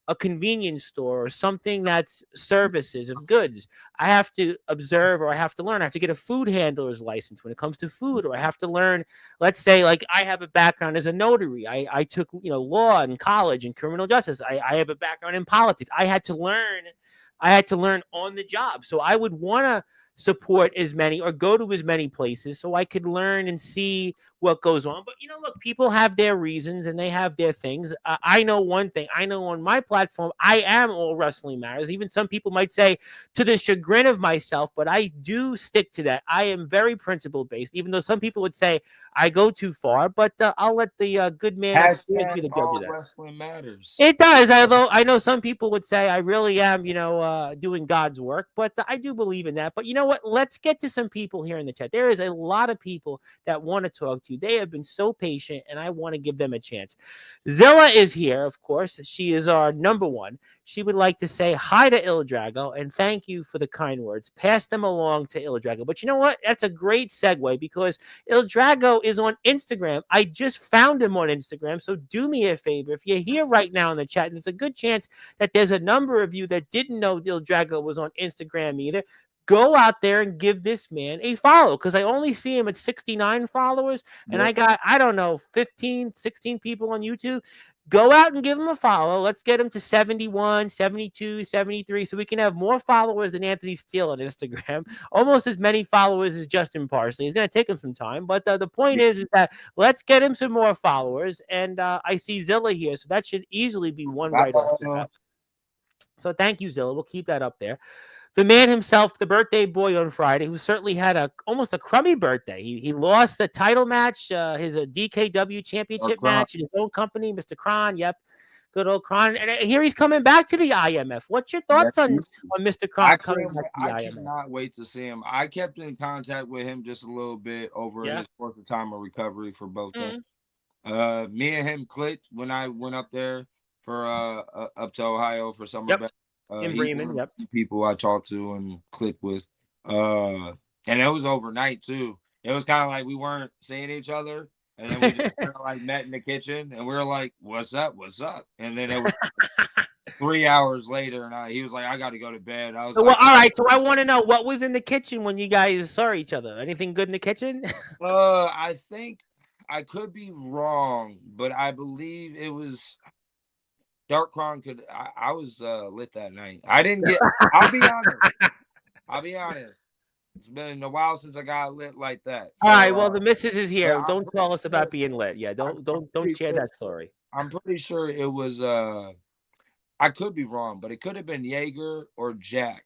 a convenience store or something that's services of goods. I have to observe, or I have to learn. I have to get a food handler's license when it comes to food, or I have to learn, let's say, like I have a background as a notary. I took, law in college and criminal justice. I have a background in politics. I had to learn on the job. So I would want to support as many or go to as many places so I could learn and see what goes on. But look, people have their reasons and they have their things. I know one thing. I know on my platform, I am all wrestling matters. Even some people might say to the chagrin of myself, but I do stick to that. I am very principle based, even though some people would say I go too far. But I'll let the good man upstairs be Hashtag the judge all of that. wrestling matters. It does. Although I know some people would say I really am, doing God's work, but I do believe in that. But you know what? Let's get to some people here in the chat. There is a lot of people that want to talk to you. They have been so patient, and I want to give them a chance. Zilla is here, of course. She is our number one. She would like to say hi to Il Drago and thank you for the kind words. Pass them along to Il Drago. But you know what? That's a great segue because Il Drago is on Instagram. I just found him on Instagram. So do me a favor. If you're here right now in the chat, and there's a good chance that there's a number of you that didn't know Il Drago was on Instagram either, go out there and give this man a follow because I only see him at 69 followers and I got, I don't know, 15, 16 people on YouTube. Go out and give him a follow. Let's get him to 71, 72, 73 so we can have more followers than Anthony Steele on Instagram. Almost as many followers as Justin Parsley. It's going to take him some time. But the point is that let's get him some more followers. And I see Zilla here. So that should easily be one right off the bat. So thank you, Zilla. We'll keep that up there. The man himself, the birthday boy on Friday, who certainly had almost a crummy birthday. He lost the title match, his DKW championship match in his own company, Mr. Kron. Yep, good old Kron. And here he's coming back to the IMF. What's your thoughts on Mr. Kron coming back to the IMF? I cannot wait to see him. I kept in contact with him just a little bit over his course of time of recovery for both. Me and him clicked when I went up there for up to Ohio for summer. In Bremen, people I talked to and clicked with. And it was overnight too. It was kind of like we weren't seeing each other. And then we just kind of like met in the kitchen and we were like, what's up? What's up? And then it was 3 hours later and he was like, I got to go to bed. I was like, all right. So I want to know what was in the kitchen when you guys saw each other. Anything good in the kitchen? I think I could be wrong, but I believe it was Dark Kron I was lit that night. I didn't get. I'll be honest. It's been a while since I got lit like that. So, all right. Well, the missus is here. Don't tell us about being lit. Yeah. Don't share that story. I'm pretty sure it was. I could be wrong, but it could have been Jaeger or Jack.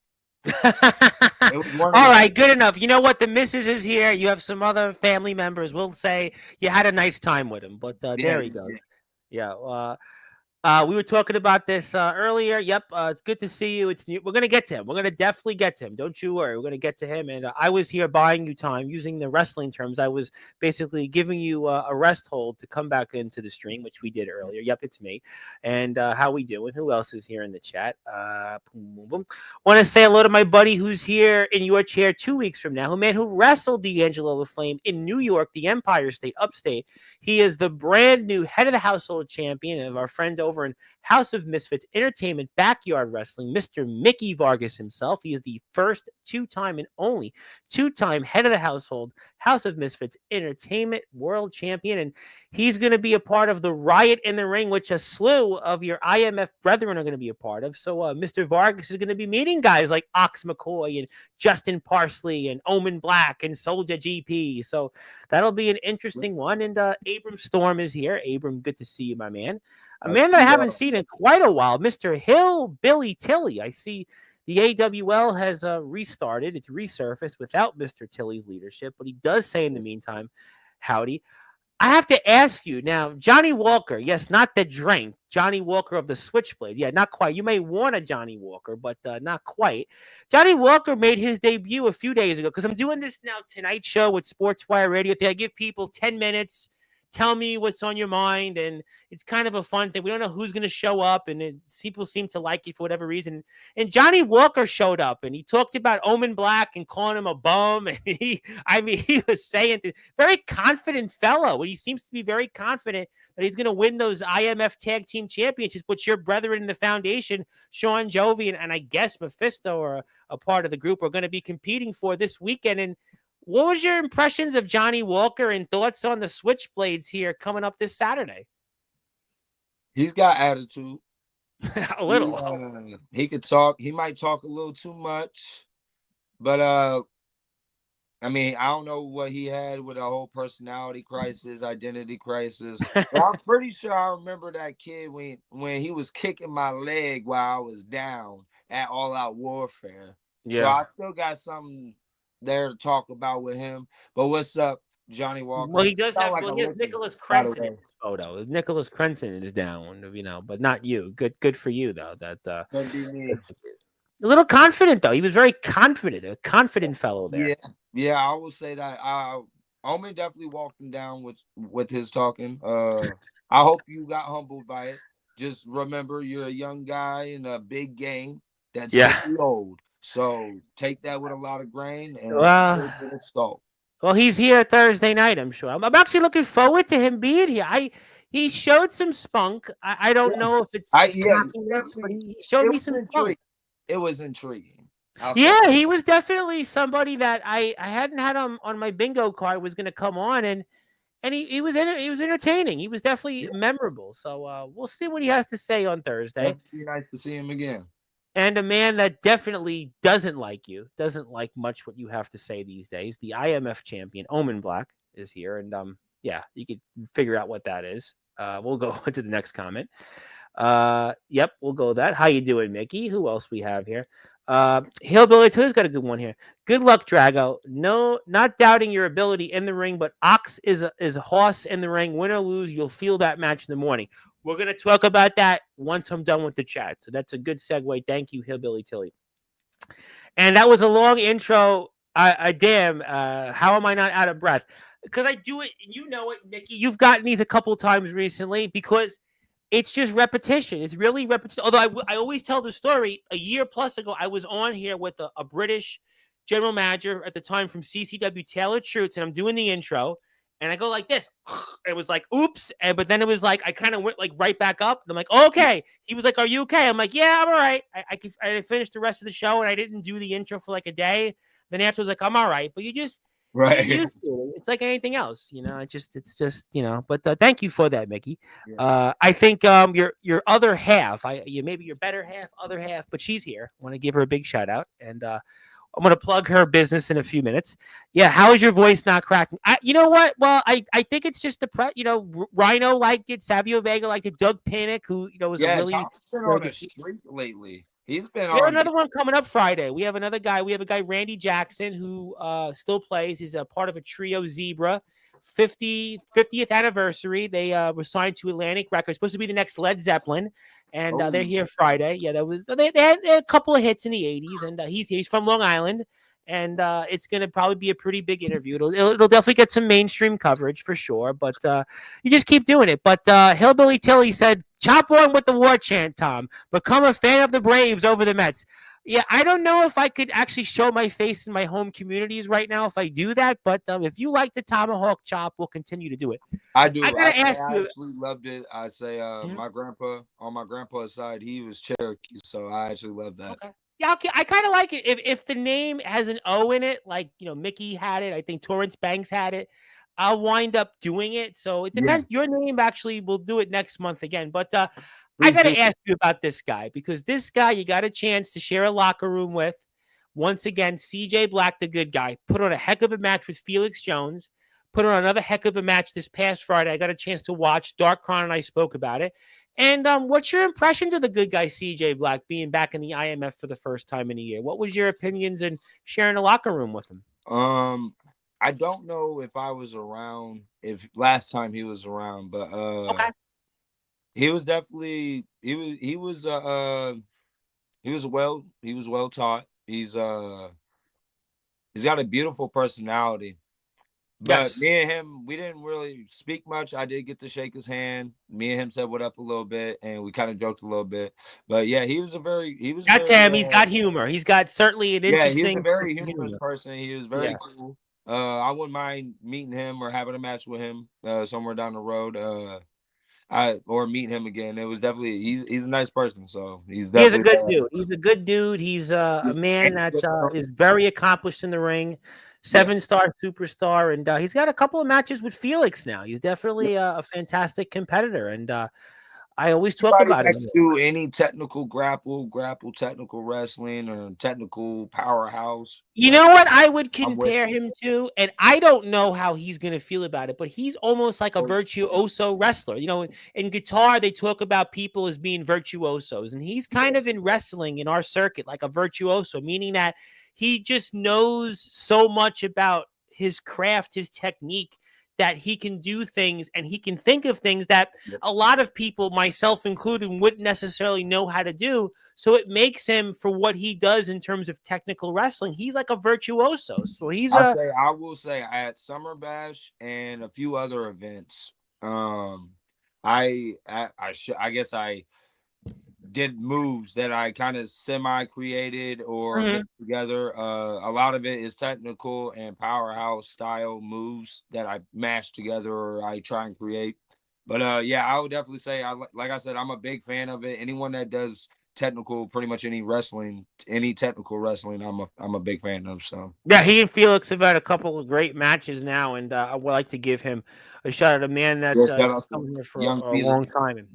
All right. Good enough. You know what? The missus is here. You have some other family members. We'll say you had a nice time with him. But there he goes. Yeah. We were talking about this earlier. Yep, it's good to see you. We're gonna get to him. We're gonna definitely get to him. Don't you worry. We're gonna get to him. And I was here buying you time, using the wrestling terms. I was basically giving you a rest hold to come back into the stream, which we did earlier. Yep, it's me. And how we doing? Who else is here in the chat? Want to say hello to my buddy who's here in your chair 2 weeks from now. Who wrestled D'Angelo LaFlame in New York, the Empire State, upstate. He is the brand new head of the household champion of our friend over in House of Misfits Entertainment Backyard Wrestling, Mr. Mickey Vargas himself. He is the first two-time and only two-time head of the household House of Misfits Entertainment World Champion, and he's going to be a part of the Riot in the Ring, which a slew of your IMF brethren are going to be a part of. So Mr. Vargas is going to be meeting guys like Ox McCoy and Justin Parsley and Omen Black and Soldier GP. So that'll be an interesting one. And Abram Storm is here. Abram, good to see you, my man. A man that I haven't seen in quite a while, Mr. Hill Billy Tilly. I see the AWL has restarted. It's resurfaced without Mr. Tilly's leadership, but he does say in the meantime, howdy. I have to ask you now, Johnny Walker, yes, not the drink, Johnny Walker of the Switchblades. Yeah, not quite. You may want a Johnny Walker, but not quite. Johnny Walker made his debut a few days ago because I'm doing this now Tonight Show with Sportswire Radio. I give people 10 minutes. Tell me what's on your mind, and it's kind of a fun thing. We don't know who's going to show up, and people seem to like it for whatever reason. And Johnny Walker showed up, and he talked about Omen Black and calling him a bum. And he was saying, very confident fellow, and he seems to be very confident that he's going to win those IMF Tag Team Championships, which your brethren in the foundation, Sean Jovi, and I guess Mephisto are a part of the group, are going to be competing for this weekend. And what was your impressions of Johnny Walker and thoughts on the Switchblades here coming up this Saturday? He's got attitude. A little. He could talk. He might talk a little too much. But I mean, I don't know what he had with a whole personality crisis, identity crisis, but I'm pretty sure I remember that kid when he was kicking my leg while I was down at All Out Warfare. So Yeah. I still got something there to talk about with him. But what's up, Johnny Well, Walker? he does Sound have. like Well, a he has listener, Nicholas by the Krensen in way. his photo. Nicholas Krensen is down, but not you. Good for you though. Could be me. A little confident though. He was very confident, a confident fellow there. Yeah, yeah, I will say that. Omen definitely walked him down with his talking. I hope you got humbled by it. Just remember, you're a young guy in a big game that's Yeah. gonna be old. So take that with a lot of grain and Well, take it with salt. well, he's here Thursday night. I'm sure. I'm actually looking forward to him being here. He showed some spunk. I don't Yeah, know if it's cockiness, but seriously, he showed it me was some spunk. intriguing. It was intriguing. I'll say. Yeah, he was definitely somebody that I hadn't had on my bingo card was going to come on, and he was entertaining. He was definitely Yeah, memorable. So we'll see what he has to say on Thursday. that'd be nice to see him again. And a man that definitely doesn't like you, doesn't like much what you have to say these days. The IMF champion Omen Black is here, and yeah, you could figure out what that is. We'll go on to the next comment. Yep, we'll go with that. How you doing, Mickey? Who else we have here? Hillbilly 2's got a good one here. Good luck, Drago. No, not doubting your ability in the ring, but Ox is a horse in the ring. Win or lose, you'll feel that match in the morning. We're gonna talk about that once I'm done with the chat. So that's a good segue. Thank you, Hillbilly Tilly. And that was a long intro. Damn, how am I not out of breath? Because I do it, and you know it, Mickey. You've gotten these a couple times recently because it's just repetition. It's really repetition. Although I always tell the story. A year plus ago, I was on here with a British general manager at the time from CCW, Taylor Troots, and I'm doing the intro, and I go like this. It was like, oops. But then it was like, I kind of went like right back up. And I'm like, okay. He was like, are you okay? I'm like, yeah, I'm all right. I finished the rest of the show and I didn't do the intro for like a day. Then afterwards, like, I'm all right. But you get Right. used to it. It's like anything else, it's just, but thank you for that, Mickey. Yeah. I think your other half, maybe your better half, other half, but she's here. I want to give her a big shout out. And I'm going to plug her business in a few minutes. Yeah, how is your voice not cracking? You know what? Well, I think it's just Rhino liked it, Savio Vega liked it, Doug Panic, who was a Yeah, really Tom's been on a streak lately. He's been we have on. another one coming up Friday. We have another guy. We have a guy, Randy Jackson, who still plays. He's a part of a trio, Zebra. 50th anniversary. They were signed to Atlantic Records. Supposed to be the next Led Zeppelin, and they're here Friday. Yeah, they had a couple of hits in the '80s, and he's from Long Island, and it's going to probably be a pretty big interview. It'll definitely get some mainstream coverage for sure, but you just keep doing it. But Hillbilly Tilly said, "Chop on with the war chant, Tom. Become a fan of the Braves over the Mets." Yeah, I don't know if I could actually show my face in my home communities right now if I do that, but if you like the tomahawk chop, we'll continue to do it. I do. I gotta ask I you. actually loved it. I say, Mhm. my grandpa on my grandpa's side, he was Cherokee, so I actually love that. Okay. Yeah, okay. I kind of like it. If the name has an O in it, like Mickey had it, I think Torrance Banks had it. I'll wind up doing it. So it Yeah, depends. Your name actually, we'll do it next month again. But I please got do. to ask you about this guy because this guy you got a chance to share a locker room with. Once again, CJ Black, the good guy, put on a heck of a match with Felix Jones. Put on another heck of a match this past Friday. I got a chance to watch. Dark Chron and I spoke about it. And what's your impressions of the good guy CJ Black being back in the IMF for the first time in a year? What was your opinions and sharing a locker room with him? Um, I don't know if I was around, if last time he was around, but Okay. he was definitely he was well taught. He's got a beautiful personality. But Yes. me and him, we didn't really speak much. I did get to shake his hand. Me and him said what up a little bit, and we kind of joked a little bit. But yeah, he was That's very, him. He's got humor. He's got certainly an yeah, he was a interesting very humorous humor. person. He was Yeah. very cool. I wouldn't mind meeting him or having a match with him somewhere down the road. I or meeting him again. It was definitely he's a nice person, so he's He is a definitely good dude. He's a good dude. He's a man that is very accomplished in the ring, yeah. 7-star superstar, and he's got a couple of matches with Felix now. He's definitely a fantastic competitor, and I always talk Anybody about it. that can do any technical grapple technical wrestling, or technical powerhouse You know what I would I'm with compare it. him to? And I don't know how he's going to feel about it, but he's almost like a virtuoso wrestler. In guitar, they talk about people as being virtuosos, and he's kind of in wrestling in our circuit like a virtuoso, meaning that he just knows so much about his craft, his technique, that he can do things and he can think of things that a lot of people, myself included, wouldn't necessarily know how to do. So it makes him, for what he does in terms of technical wrestling, he's like a virtuoso. So he's a I will say at Summer Bash and a few other events, I guess I did moves that I kind of semi created or Mhm. mixed together. A lot of it is technical and powerhouse style moves that I mash together or I try and create. But yeah, I would definitely say, like I said, I'm a big fan of it. Anyone that does technical, pretty much any wrestling, any technical wrestling, I'm a big fan of. So Yeah, he and Felix have had a couple of great matches now, and I would like to give him a shot at a man that yeah, has shout been out to coming here for Young a Felix. long time.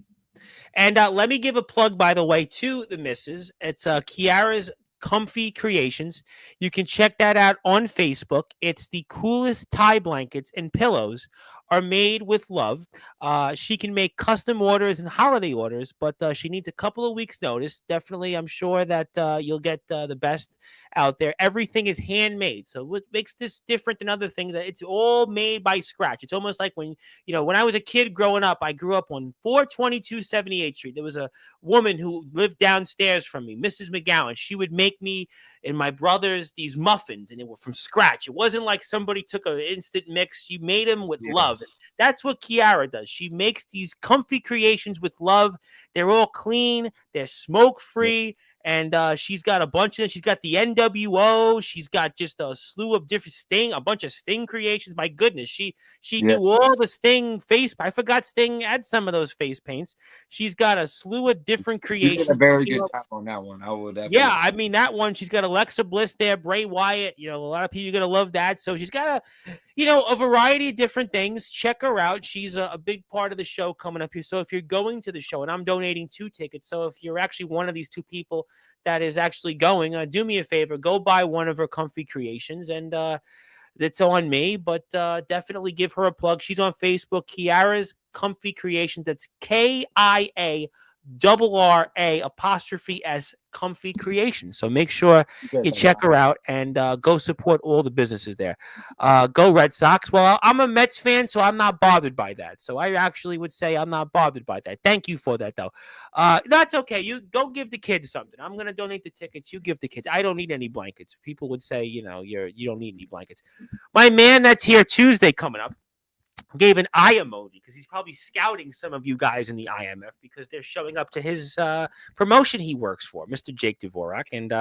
And let me give a plug, by the way, to the missus. It's Kiara's Comfy Creations. You can check that out on Facebook. It's the coolest tie blankets and pillows are made with love. She can make custom orders and holiday orders, but she needs a couple of weeks' notice. Definitely, I'm sure that you'll get the best out there. Everything is handmade. So what makes this different than other things, it's all made by scratch. It's almost like when I was a kid growing up, I grew up on 422 78th Street. There was a woman who lived downstairs from me, Mrs. McGowan. She would make me and my brothers these muffins, and they were from scratch. It wasn't like somebody took an instant mix. She made them with love. And Yes. that's what Kiara does. She makes these comfy creations with love. They're all clean. They're smoke free. And she's got a bunch of them. She's got the NWO. She's got just a slew of different a bunch of Sting creations. My goodness, she Yeah. knew all the Sting face. I forgot Sting had some of those face paints. She's got a slew of different You did a creations. very good job on that one. I will Yeah, definitely. I mean that one. She's got Alexa Bliss there, Bray Wyatt. A lot of people are gonna love that. So she's got a variety of different things. Check her out. She's a big part of the show coming up here. So if you're going to the show, and I'm donating 2 tickets, so if you're actually one of these 2 people that is actually going, do me a favor, go buy one of her comfy creations, and that's on me. But definitely give her a plug. She's on Facebook, Kiara's Comfy Creations. That's KIARRA' Comfy Creations. So make sure you check her out and go support all the businesses there. Go Red Sox. Well, I'm a Mets fan, so I'm not bothered by that. So I actually would say I'm not bothered by that. Thank you for that, though. That's okay. You go give the kids something. I'm gonna donate the tickets. You give the kids. I don't need any blankets. People would say, you don't need any blankets. My man that's here Tuesday coming up gave an eye emoji because he's probably scouting some of you guys in the IMF because they're showing up to his promotion he works for, Mr. Jake Dvorak. And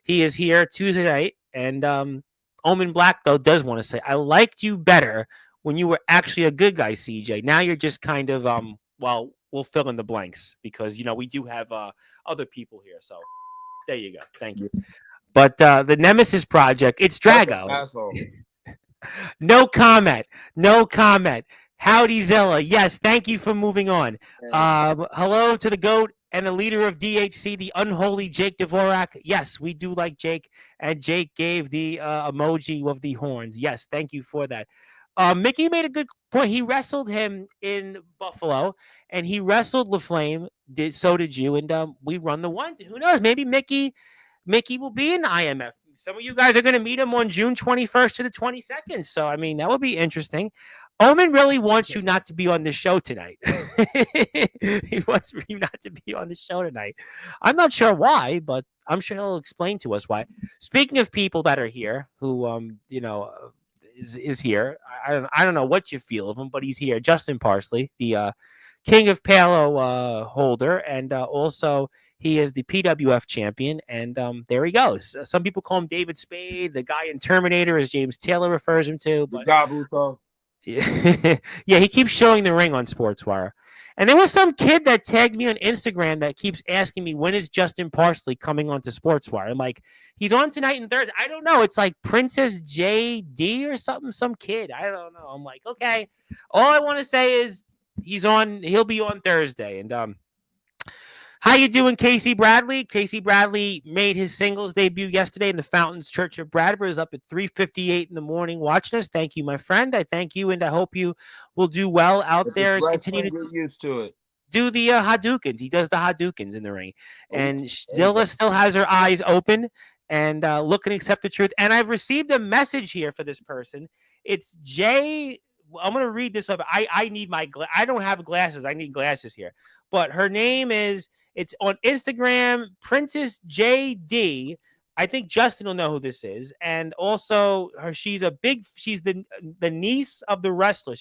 he is here Tuesday night. And Omen Black, though, does want to say, I liked you better when you were actually a good guy, CJ. Now you're just kind of, well, we'll fill in the blanks because, we do have other people here. So there you go. Thank you. But the Nemesis Project, it's Drago. No comment. No comment. Howdy, Zilla. Yes, thank you for moving on. Hello to the GOAT and the leader of DHC, the unholy Jake Dvorak. Yes, we do like Jake, and Jake gave the emoji of the horns. Yes, thank you for that. Mickey made a good point. He wrestled him in Buffalo, and he wrestled LaFlame. So did you, and we run the ones. Who knows? Maybe Mickey will be in the IMF. Some of you guys are going to meet him on June 21st to the 22nd. So, I mean, that would be interesting. Omen really wants you not to be on the show tonight. He wants you not to be on the show tonight. I'm not sure why, but I'm sure he'll explain to us why. Speaking of people that are here, who, is here. I don't know what you feel of him, but he's here. Justin Parsley, the King of Palo holder, and also he is the PWF champion. And there he goes. Some people call him David Spade. The guy in Terminator, as James Taylor refers him to. But yeah, he keeps showing the ring on Sportswire. And there was some kid that tagged me on Instagram that keeps asking me, when is Justin Parsley coming onto Sportswire? I'm like, he's on tonight and Thursday. I don't know. It's like Princess JD or something, some kid. I don't know. I'm like, okay. All I want to say is He'll be on Thursday. And how you doing, Casey Bradley? Casey Bradley made his singles debut yesterday in the Fountains Church of Bradford. Is up at 3:58 in the morning watching us. Thank you, my friend. I thank you, and I hope you will do well out If it's there and continue wrestling, to get used to it. do the Hadoukens. He does the Hadoukens in the ring. Oh, And there you go. Zilla still has her eyes open and looking to accept the truth. And I've received a message here for this person. It's Jay. I'm going to read this up. I need I don't have glasses. I need glasses here. But her name is, it's on Instagram, Princess JD. I think Justin will know who this is, and also she's the niece of the wrestler.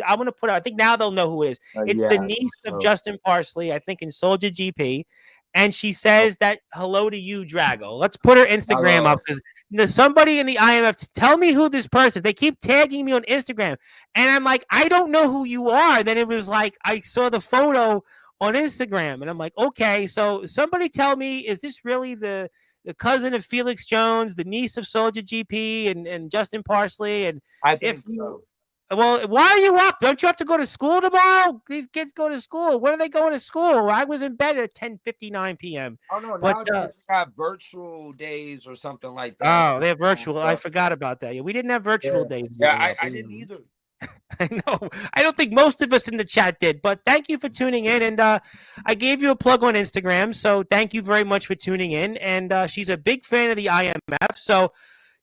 I'm gonna put her. I think now they'll know who it is. It's the Yeah. niece of So, Justin Parsley, I think, in Soldier GP, and she says that hello to you, Drago. Let's put her Instagram hello. up because somebody in the IMF tell me who this person. They keep tagging me on Instagram, and I'm like, I don't know who you are. And then it was like I saw the photo on Instagram, and I'm like, okay, so somebody tell me, is this really the cousin of Felix Jones, the niece of Soldier GP and Justin Parsley? And I if think you, so. well, why are you up? Don't you have to go to school tomorrow? These kids go to school. When are they going to school? I was in bed at 10:59 p.m. Oh no, But nowadays they got virtual days or something like that. oh, they're virtual. I forgot about that. Yeah, we didn't have virtual Yeah, days yeah. growing up. I didn't either. I know. I don't think most of us in the chat did, but thank you for tuning in. And I gave you a plug on Instagram, so thank you very much for tuning in. And she's a big fan of the IMF, so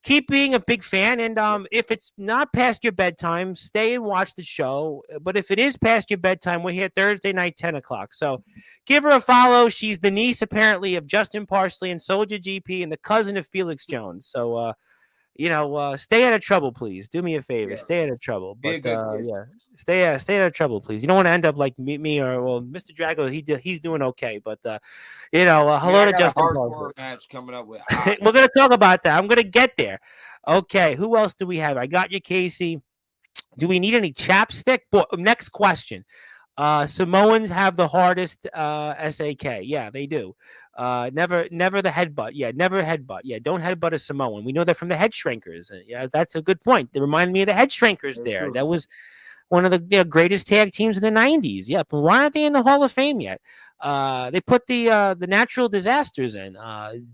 keep being a big fan. And if it's not past your bedtime, stay and watch the show. But if it is past your bedtime, we're here Thursday night, 10 o'clock. So give her a follow. She's the niece, apparently, of Justin Parsley and Soldier GP and the cousin of Felix Jones. So, stay out of trouble, please. Do me a favor. Yeah, Stay out of trouble. be a But good kid. yeah, stay out of trouble, please. You don't want to end up like me or Mr. Drago. He's doing okay. But Yeah, hello I to got a Justin Parsley. hardcore match coming up with. We're gonna talk about that. I'm gonna get there. Okay, who else do we have? I got you, Casey. Do we need any chapstick? Next question. Samoans have the hardest SAK. Yeah, they do. Never the headbutt. Yeah, never headbutt. Yeah, don't headbutt a Samoan. We know that from the head shrinkers. Yeah, that's a good point. They remind me of the head shrinkers Very there. true. That was one of the greatest tag teams in the 90s. Yeah, but why aren't they in the Hall of Fame yet? They put the natural disasters in.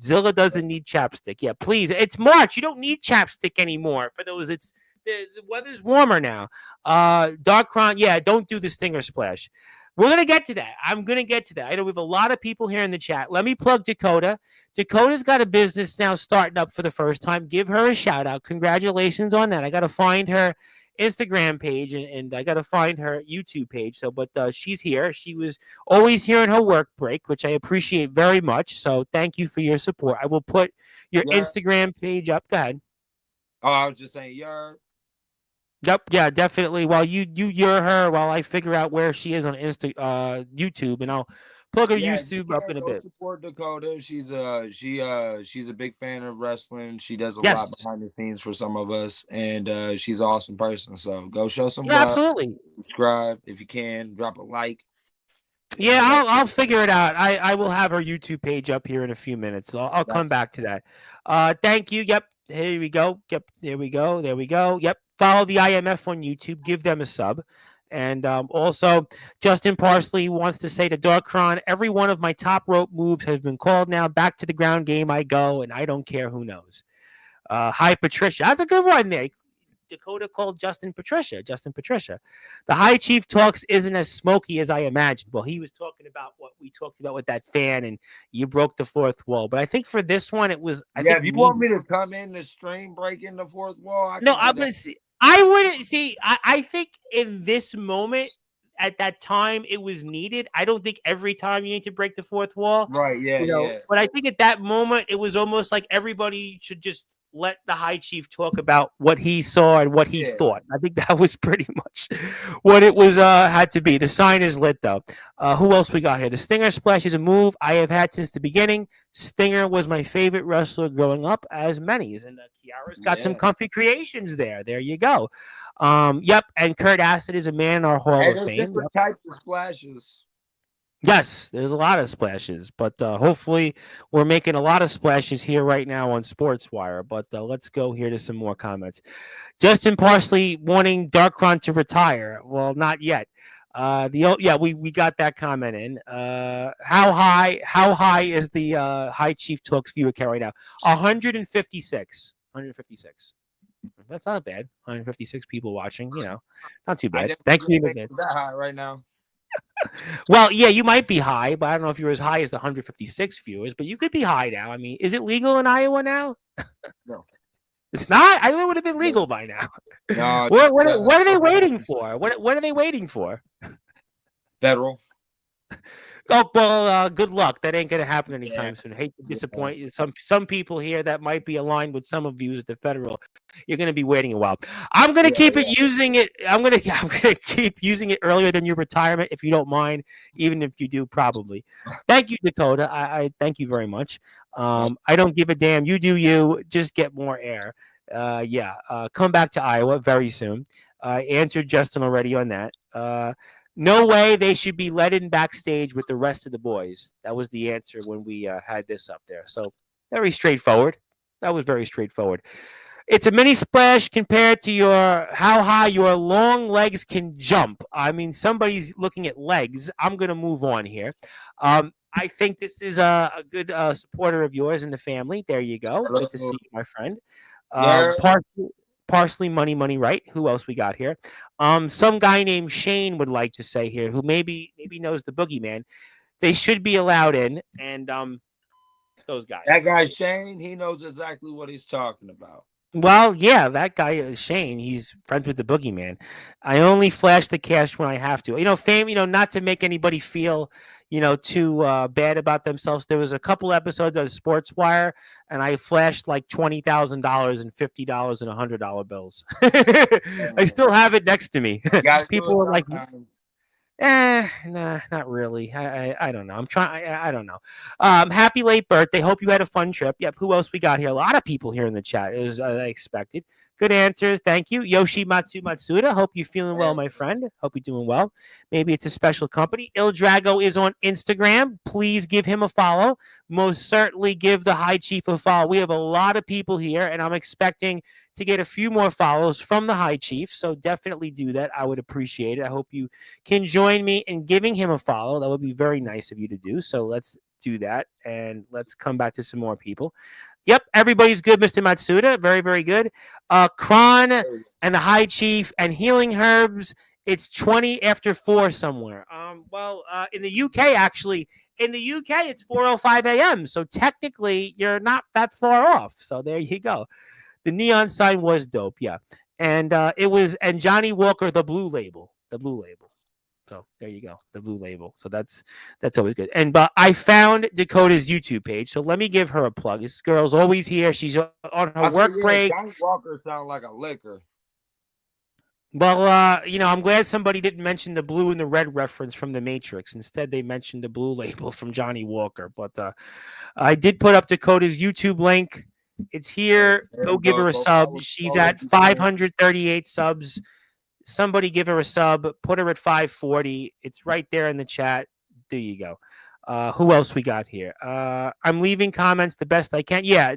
Zilla doesn't need chapstick. Yeah, please. It's March. You don't need chapstick anymore. For those, the weather's warmer now. Darkron, yeah, don't do the stinger splash. We're gonna get to that. I'm gonna get to that. I know we have a lot of people here in the chat. Let me plug Dakota. Dakota's got a business now starting up for the first time. Give her a shout out. Congratulations on that. I gotta find her Instagram page and I gotta find her YouTube page. But she's here. She was always here in her work break, which I appreciate very much. So thank you for your support. I will put your Yeah. Instagram page up. Go ahead. Oh, I was just saying, yeah. Yep, yeah, definitely. While you're her, while I figure out where she is on YouTube, and I'll plug her YouTube up in a bit. Support Dakota. She's a big fan of wrestling. She does a Yes. lot behind the scenes for some of us, and she's an awesome person. So go show some Yeah, love. absolutely. Subscribe if you can. Drop a like. Yeah, I'll figure it out. I will have her YouTube page up here in a few minutes. So I'll come back to that. Thank you. Yep. Here we go. Yep. There we go. There we go. Yep. Follow the IMF on YouTube. Give them a sub. And also, Justin Parsley wants to say to Darkron, every one of my top rope moves has been called now. Back to the ground game I go, and I don't care who knows. Hi, Patricia. That's a good one there. Dakota called Justin Patricia. The High Chief talks isn't as smoky as I imagined. Well, he was talking about what we talked about with that fan, and you broke the fourth wall. But I think for this one, it was. If you want me to come in the stream, breaking the fourth wall, I'm gonna see. I wouldn't see. I think in this moment, at that time, it was needed. I don't think every time you need to break the fourth wall, right? Yeah, yeah. But I think at that moment, it was almost like everybody should just let the High Chief talk about what he saw and what he thought. I think that was pretty much what it was had to be. The sign is lit, though. Who else we got here? The Stinger Splash is a move I have had since the beginning. Stinger was my favorite wrestler growing up, as many's. And Kiara's got some comfy creations there. There you go. Yep, and Kurt Acid is a man in our Hall of Fame. Different types of splashes. Yes, there's a lot of splashes, but hopefully we're making a lot of splashes here right now on Sportswire. But let's go here to some more comments. Justin Parsley wanting Darkron to retire. Well, not yet. We got that comment in. How high is the High Chief Talks viewer count right now? 156. 156. That's not bad. 156 people watching. Not too I bad. didn't Thank you in think advance. it's that high right now. Well, yeah, you might be high, but I don't know if you're as high as the 156 viewers. But you could be high now. I mean, is it legal in Iowa now? No, It's not. I thought it would have been no, legal by now. no. What are they waiting for? What are they waiting for? Federal. Oh well, good luck. That ain't gonna happen Yeah. anytime soon. Hate to Yeah. disappoint you. Some people here that might be aligned with some of views at the federal. You're gonna be waiting a while. I'm gonna Yeah. keep it using it. I'm gonna keep using it earlier than your retirement, if you don't mind. Even if you do, probably. Thank you, Dakota. I thank you very much. I don't give a damn. You do you. Just get more air. Come back to Iowa very soon. Answered Justin already on that. No way they should be let in backstage with the rest of the boys. That was the answer when we had this up there. So very straightforward. That was very straightforward. It's a mini splash compared to how high your long legs can jump. I mean, somebody's looking at legs. I'm going to move on here. I think this is a good supporter of yours in the family. There you go. Good to see you, my friend. Yeah. Parsley, money, right? Who else we got here? Some guy named Shane would like to say here, who maybe knows the boogeyman. They should be allowed in, and those guys. That guy Shane, he knows exactly what he's talking about. Well, yeah, that guy is Shane. He's friends with the boogeyman. I only flash the cash when I have to. Fame. Not to make anybody feel, too bad about themselves. There was a couple episodes of Sportswire, and I flashed like $20,000 and $50 and $100 bills. I still have it next to me. People were like, nah, not really. I don't know. I'm trying. I don't know. Happy late birthday. Hope you had a fun trip. Yep. Who else we got here? A lot of people here in the chat, as I expected. Good answers. Thank you. Yoshi Matsuda. Hope you're feeling well, my friend. Hope you're doing well. Maybe it's a special company. Il Drago is on Instagram. Please give him a follow. Most certainly give the High Chief a follow. We have a lot of people here, and I'm expecting to get a few more follows from the High Chief. So definitely do that. I would appreciate it. I hope you can join me in giving him a follow. That would be very nice of you to do. So let's do that, and let's come back to some more people. Yep, everybody's good, Mr. Matsuda. Very, very good. Kron and the High Chief and Healing Herbs. It's 20 after 4 somewhere. In the UK, actually, it's 4:05 a.m. So technically, you're not that far off. So there you go. The neon sign was dope, yeah. And and Johnny Walker, the Blue Label. So there you go, the Blue Label. So that's always good. And but I found Dakota's YouTube page, so let me give her a plug. This girl's always here. She's on her work break. Johnny Walker sounds like a liquor. Well, I'm glad somebody didn't mention the blue and the red reference from The Matrix. Instead, they mentioned the Blue Label from Johnny Walker. But I did put up Dakota's YouTube link. It's here. Go give her a sub. She's at 538 subs. Somebody give her a sub. Put her at 540. It's right there in the chat. There you go. Who else we got here? I'm leaving comments the best I can. Yeah.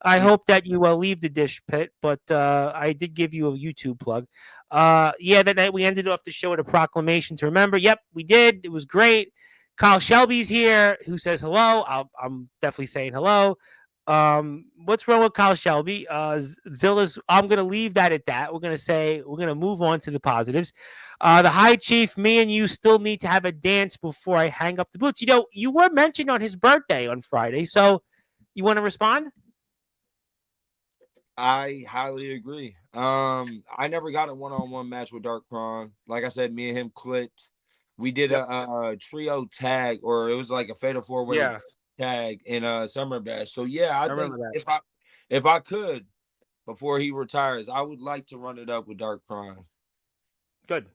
I hope that you leave the dish pit, but I did give you a YouTube plug. That night we ended off the show with a proclamation to remember. Yep, we did. It was great. Kyle Shelby's here, who says hello. I'm definitely saying hello. What's wrong with Kyle Shelby? Zilla's. I'm gonna leave that at that. We're gonna move on to the positives. The High Chief, me and you still need to have a dance before I hang up the boots. You were mentioned on his birthday on Friday, so you want to respond? I highly agree. I never got a one-on-one match with Dark Kron. Like I said, me and him clicked. We did a trio tag, or it was like a fatal four-way tag in Summer Bash. So yeah, I think if I could, before he retires, I would like to run it up with Dark Kron. Good.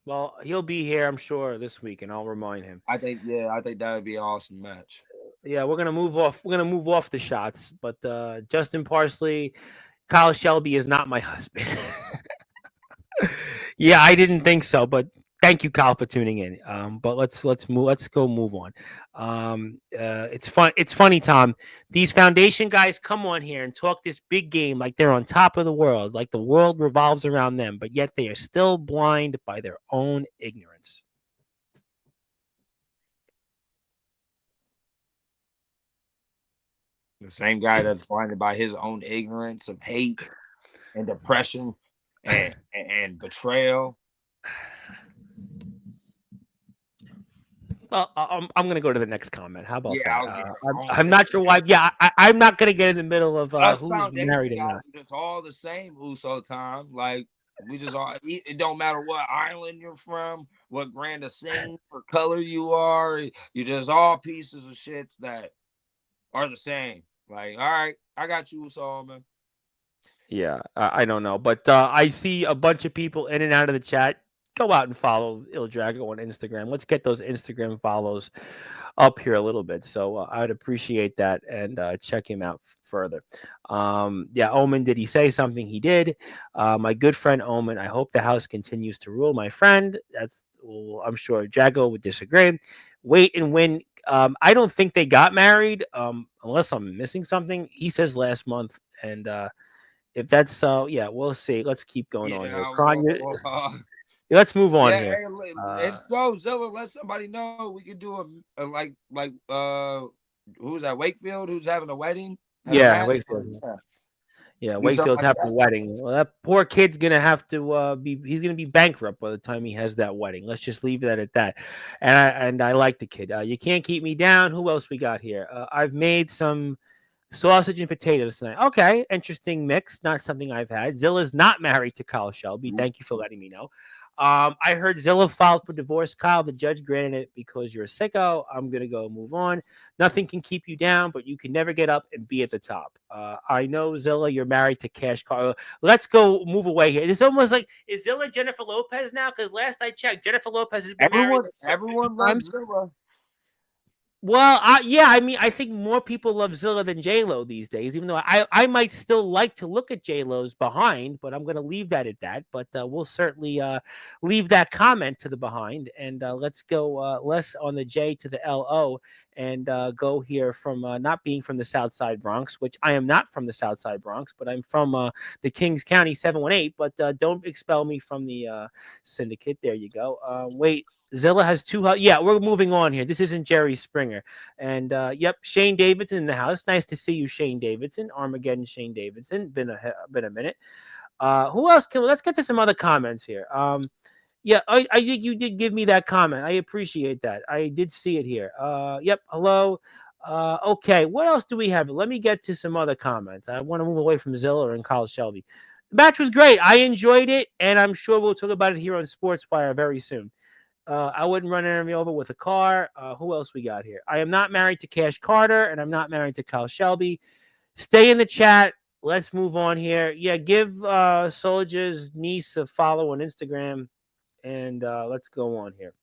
Well, he'll be here, I'm sure, this week, and I'll remind him. I think that would be an awesome match. Yeah, we're gonna move off. We're gonna move off the shots, but Justin Parsley, Kyle Shelby is not my husband. Yeah, I didn't think so, but thank you, Kyle, for tuning in. But let's move on. It's fun. It's funny, Tom. These foundation guys come on here and talk this big game like they're on top of the world, like the world revolves around them, but yet they are still blind by their own ignorance. The same guy that's blinded by his own ignorance of hate and depression and betrayal. Well, I'm going to go to the next comment. How about Yeah, that? I was I'm not sure why. Yeah, I'm not going to get in the middle of us who's foundation married and guys not. are just all the same Uso time. Like we just all it don't matter what island you're from, what brand of scene or color you are, you're just all pieces of shits that are the same. Like, all right, I got you, Uso, man. Yeah, I don't know, but I see a bunch of people in and out of the chat. Go out and follow Il Drago on Instagram. Let's get those Instagram follows up here a little bit. So I'd appreciate that and check him out further. Yeah, Omen, did he say something? He did. My good friend Omen, I hope the house continues to rule. My friend, well, I'm sure Drago would disagree. Wait and win. I don't think they got married, unless I'm missing something. He says last month, and if that's so, yeah, we'll see. Let's keep going on here. Yeah, Kanye, let's move on yeah. here. Hey, Uh, if so, Zilla, let somebody know. We could do a who's at Wakefield who's having a wedding at a yeah, match. Wakefield. Yeah, Yeah, do something Wakefield's like having a that. wedding. Well, that poor kid's gonna have to he's gonna be bankrupt by the time he has that wedding. Let's just leave that at that. And I like the kid. You can't keep me down. Who else we got here? I've made some sausage and potatoes tonight. Okay, interesting mix. Not something I've had. Zilla's not married to Kyle Shelby. Thank you for letting me know. I heard Zilla filed for divorce. Kyle, the judge granted it because you're a sicko. I'm gonna go move on. Nothing can keep you down, but you can never get up and be at the top. I know Zilla, you're married to Cash Car. Let's go move away here. It's almost like is Zilla Jennifer Lopez now? Because last I checked, Jennifer Lopez has been married Everyone, like 50 everyone loves times. Zilla. Well, yeah, I mean, I think more people love Zilla than J Lo these days. Even though I might still like to look at J Lo's behind, but I'm going to leave that at that. But we'll certainly leave that comment to the behind, and let's go less on the J to the LO, and go here from not being from the South Side Bronx, which I am not from the South Side Bronx, but I'm from the Kings County 718. But don't expel me from the syndicate. There you go. Wait. Zilla has two. Yeah, we're moving on here. This isn't Jerry Springer. And yep, Shane Davidson in the house. Nice to see you, Shane Davidson. Armageddon Shane Davidson. Been a minute. Who else can let's get to some other comments here. Yeah, I think you did give me that comment. I appreciate that. I did see it here. Yep, hello. Okay, what else do we have? Let me get to some other comments. I want to move away from Zilla and Kyle Shelby. The match was great. I enjoyed it, and I'm sure we'll talk about it here on Sportswire very soon. I wouldn't run enemy over with a car. Who else we got here? I am not married to Cash Carter, and I'm not married to Kyle Shelby. Stay in the chat. Let's move on here. Yeah, give Soldier's niece a follow on Instagram, and let's go on here.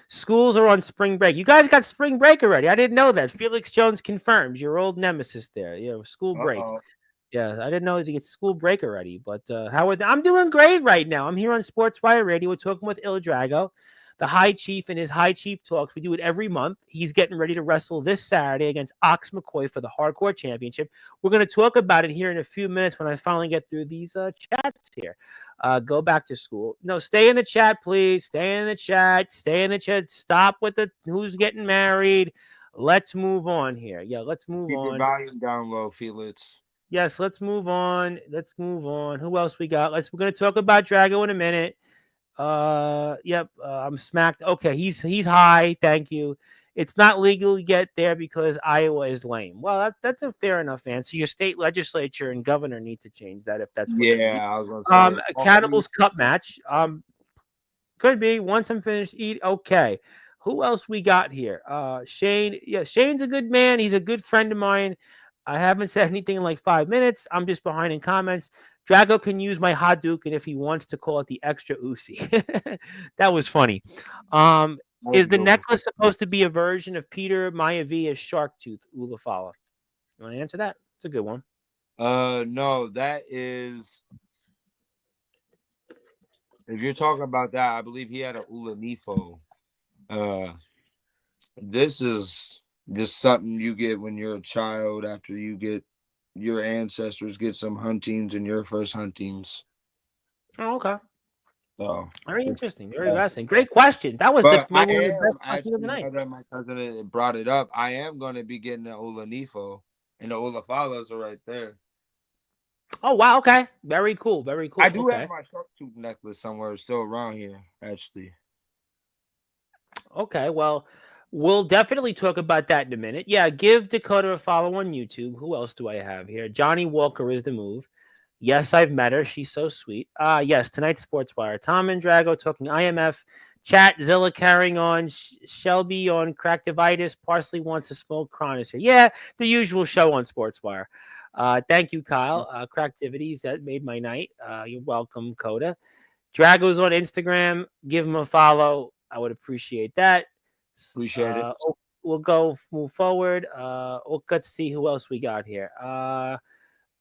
Schools are on spring break. You guys got spring break already. I didn't know that. Felix Jones confirms your old nemesis there. School break. Uh-oh. Yeah, I didn't know it's school break already. But I'm doing great right now. I'm here on Sportswire Radio. We're talking with Il Drago, the High Chief, and his High Chief Talks. We do it every month. He's getting ready to wrestle this Saturday against Ox McCoy for the Hardcore Championship. We're going to talk about it here in a few minutes when I finally get through these chats here. Go back to school. No, stay in the chat, please. Stay in the chat. Stay in the chat. Stop with the who's getting married. Let's move on here. Yeah, let's move Keep your on. volume down low, Felix. Yes, let's move on. Let's move on. Who else we got? We're gonna talk about Drago in a minute. Yep. I'm smacked. Okay, he's high. Thank you. It's not legal to get there because Iowa is lame. Well, that's a fair enough answer. Your state legislature and governor need to change that if that's what you Yeah, need. I was gonna say. A Cannibals Cup match. Could be once I'm finished eat. Okay. Who else we got here? Shane. Yeah, Shane's a good man. He's a good friend of mine. I haven't said anything in like 5 minutes. I'm just behind in comments. Drago can use my Hadouken if he wants to call it the extra Uzi. That was funny. Is the necklace supposed to be a version of Peter Mayavia's Shark Tooth Ulafala? You want to answer that? It's a good one. No, that is if you're talking about that, I believe he had a Ulanifo. Uh, this is just something you get when you're a child after you get your ancestors get some huntings and your first huntings. Oh, okay. So, Very interesting. Very yeah. interesting. Great question. That was But I maybe one of the am best questions of the actually night. now that my cousin brought it up, I am going to be getting the Ulanifo, and the Olafalas are right there. Oh wow. Okay. Very cool. Very I cool. do have Okay. my shark tooth necklace somewhere still around here, actually. Okay. Well, we'll definitely talk about that in a minute. Yeah. Give Dakota a follow on YouTube. Who else do I have here? Johnny Walker is the move. Yes, I've met her. She's so sweet. Yes, tonight's Sportswire. Tom and Drago talking IMF. Chat, Zilla carrying on. Shelby on cracktivitis. Parsley wants to smoke. Cron is here. Yeah, the usual show on Sportswire. Thank you, Kyle. Cracktivities, that made my night. You're welcome, Coda. Drago's on Instagram. Give him a follow. I would appreciate that. Appreciate it. We'll go move forward. We'll get to see who else we got here.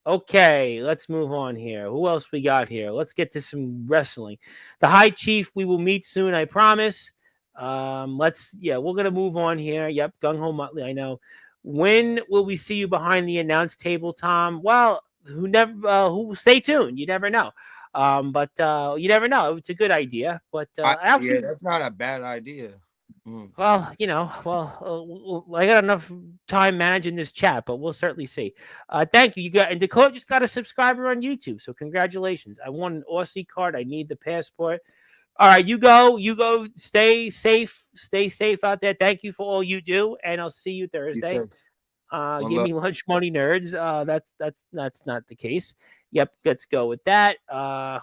Okay, let's move on here. Who else we got here? Let's get to some wrestling. The High Chief, we will meet soon, I promise. We're gonna move on here. Yep, Gung Ho Motley, I know. When will we see you behind the announce table, Tom? Well, who stay tuned. You never know. But you never know. It's a good idea. But Yeah, actually, that's not a bad idea. Mm. well, I got enough time managing this chat, but we'll certainly see. Thank you. You got and Dakota just got a subscriber on YouTube, so congratulations. I won an Aussie card. I need the passport. All right, you go. Stay safe out there. Thank you for all you do, and I'll see you You Thursday. said one Give love. me lunch money, nerds. That's not the case. Yep, let's go with that.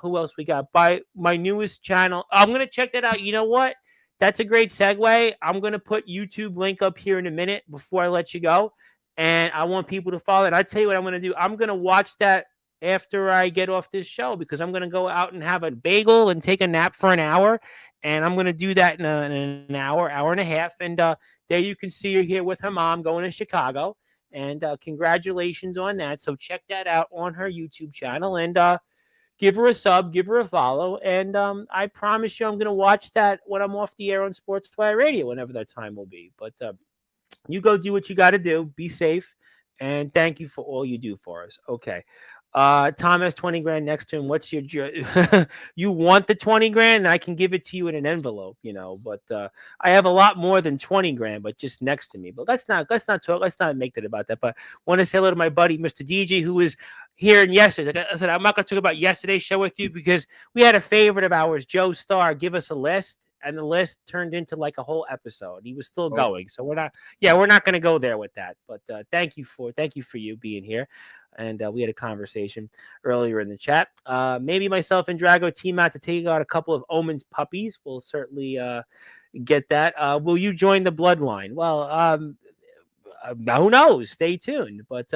Who else we got? By my newest channel, I'm gonna check that out. You know what? That's a great segue. I'm gonna put YouTube link up here in a minute before I let you go, and I want people to follow it. I tell you what I'm gonna do. I'm gonna watch that after I get off this show because I'm gonna go out and have a bagel and take a nap for an hour, and I'm gonna do that in an hour and a half, and there you can see her here with her mom going to Chicago. And congratulations on that. So check that out on her YouTube channel and give her a sub, give her a follow. And I promise you, I'm going to watch that when I'm off the air on Sportswire Radio, whenever that time will be. But you go do what you got to do. Be safe. And thank you for all you do for us. Okay. Tom has 20 grand next to him. What's your you want the 20 grand? I can give it to you in an envelope, but I have a lot more than 20 grand, but just next to me. But let's not make that about that. But want to say hello to my buddy, Mr. DJ, who was here yesterday. Like I said, I'm not gonna talk about yesterday's show with you because we had a favorite of ours, Joe Starr, give us a list. And the list turned into like a whole episode. He was still Oh, going, so we're not going to go there with that. But thank you for you being here, and we had a conversation earlier in the chat. Maybe myself and Drago team out to take out a couple of Omen's puppies. We'll certainly get that. Will you join the bloodline? Well, who knows? Stay tuned. But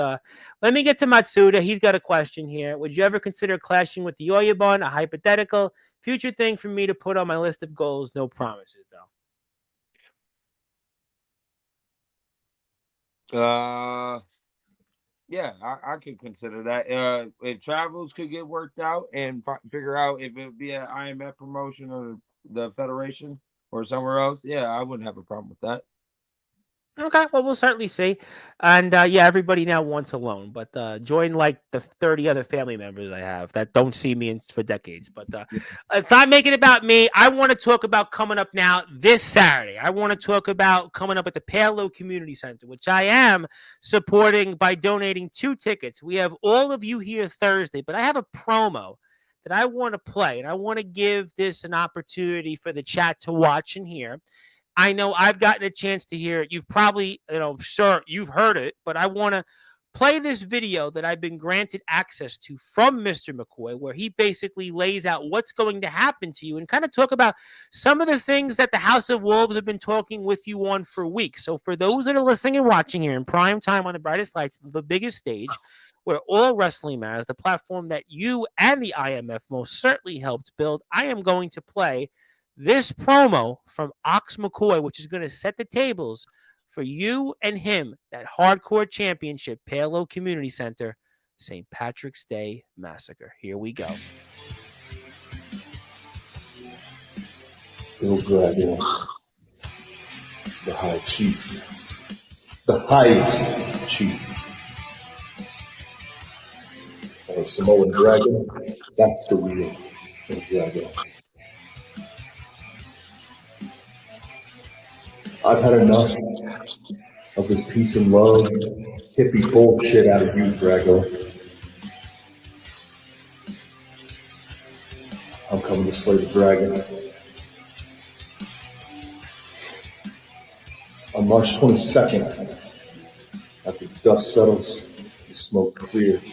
let me get to Matsuda. He's got a question here. Would you ever consider clashing with the Oyabun? A hypothetical future thing for me to put on my list of goals. No promises, though. Yeah, I could consider that. If travels could get worked out and figure out if it would be an IMF promotion or the Federation or somewhere else, yeah, I wouldn't have a problem with that. Okay, well, we'll certainly see. And everybody now wants a loan, but join like the 30 other family members I have that don't see me for decades. But Yeah. it's not making it about me. I want to talk about coming up now this Saturday. I want to talk about coming up at the Palo Community Center, which I am supporting by donating 2 tickets. We have all of you here Thursday, but I have a promo that I want to play, and I want to give this an opportunity for the chat to watch and hear. I know I've gotten a chance to hear it. You've probably, sure, you've heard it, but I want to play this video that I've been granted access to from Mr. McCoy, where he basically lays out what's going to happen to you and kind of talk about some of the things that the House of Wolves have been talking with you on for weeks. So for those that are listening and watching here in prime time on the brightest lights, the biggest stage, where all wrestling matters, the platform that you and the IMF most certainly helped build, I am going to play this promo from Ox McCoy, which is going to set the tables for you and him, that hardcore championship, Palo Community Center, St. Patrick's Day Massacre. Here we go. Il Drago, the High Chief, the highest chief of Samoan Dragon. That's the real Il Drago. I've had enough of this peace and love, hippie bullshit out of you, Drago. I'm coming to slay the dragon. On March 22nd, after the dust settles, the smoke clears,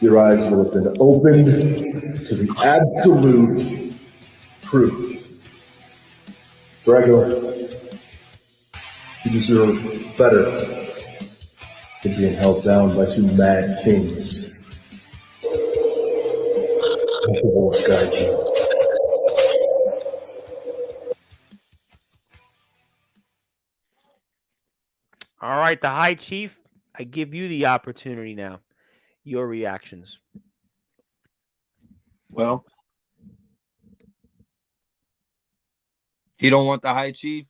your eyes will have been opened to the absolute truth. Drago, you deserve better than being held down by two mad kings. Let the wolves guide you. All right, the High Chief, I give you the opportunity now. Your reactions. Well, he don't want the High Chief.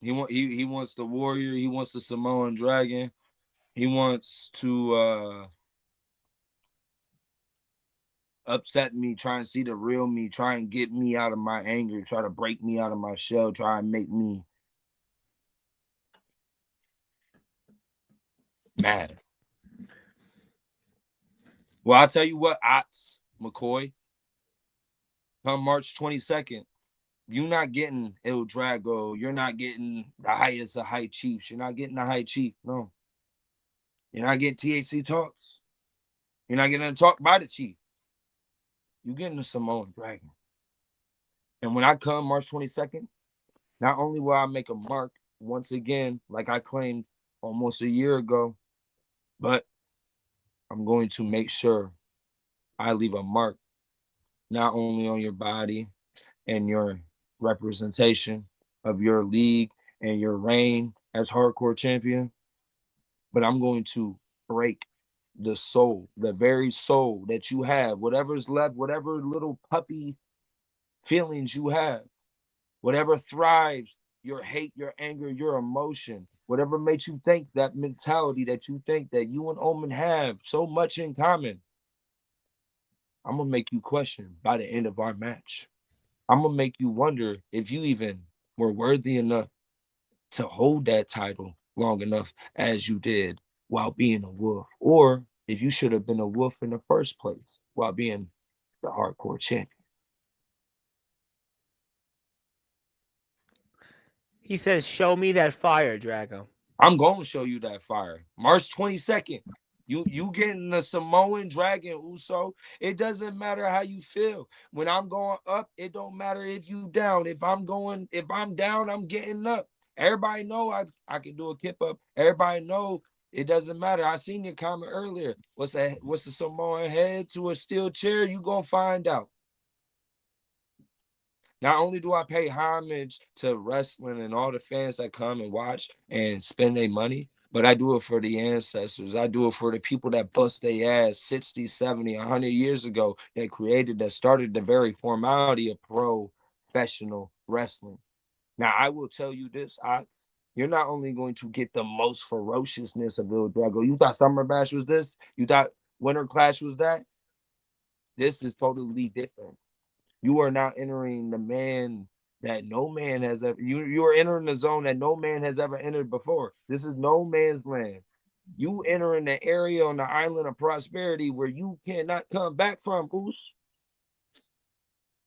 He wants the Warrior. He wants the Samoan Dragon. He wants to upset me, try and see the real me, try and get me out of my anger, try to break me out of my shell, try and make me mad. Well, I'll tell you what, Ots, McCoy, come March 22nd, you're not getting Il Drago. You're not getting the highest of High Chiefs. You're not getting the High Chief. No. You're not getting THC talks. You're not getting to talk by the Chief. You're getting the Samoan Dragon. And when I come March 22nd, not only will I make a mark once again, like I claimed almost a year ago, but I'm going to make sure I leave a mark not only on your body and your representation of your league and your reign as hardcore champion, but I'm going to break the soul, the very soul that you have, whatever's left, whatever little puppy feelings you have, whatever thrives, your hate, your anger, your emotion, whatever makes you think that mentality that you think that you and Omen have so much in common, I'm going to make you question by the end of our match. I'm going to make you wonder if you even were worthy enough to hold that title long enough as you did while being a wolf, or if you should have been a wolf in the first place while being the hardcore champion. He says, "Show me that fire, Drago." I'm going to show you that fire. March 22nd. You getting the Samoan Dragon, Uso. It doesn't matter how you feel. When I'm going up, it don't matter if you down. If I'm down, I'm getting up. Everybody know I can do a kip up. Everybody know it doesn't matter. I seen your comment earlier. What's the Samoan head to a steel chair? You gonna find out. Not only do I pay homage to wrestling and all the fans that come and watch and spend their money, but I do it for the ancestors. I do it for the people that bust their ass 60, 70, 100 years ago that started the very formality of professional wrestling. Now, I will tell you this, Ox. You're not only going to get the most ferociousness of Il Drago. You thought Summer Bash was this? You thought Winter Clash was that? This is totally different. You are now entering the man that no man has ever. You are entering the zone that no man has ever entered before. This is no man's land. You enter in the area on the island of prosperity where you cannot come back from, Goose.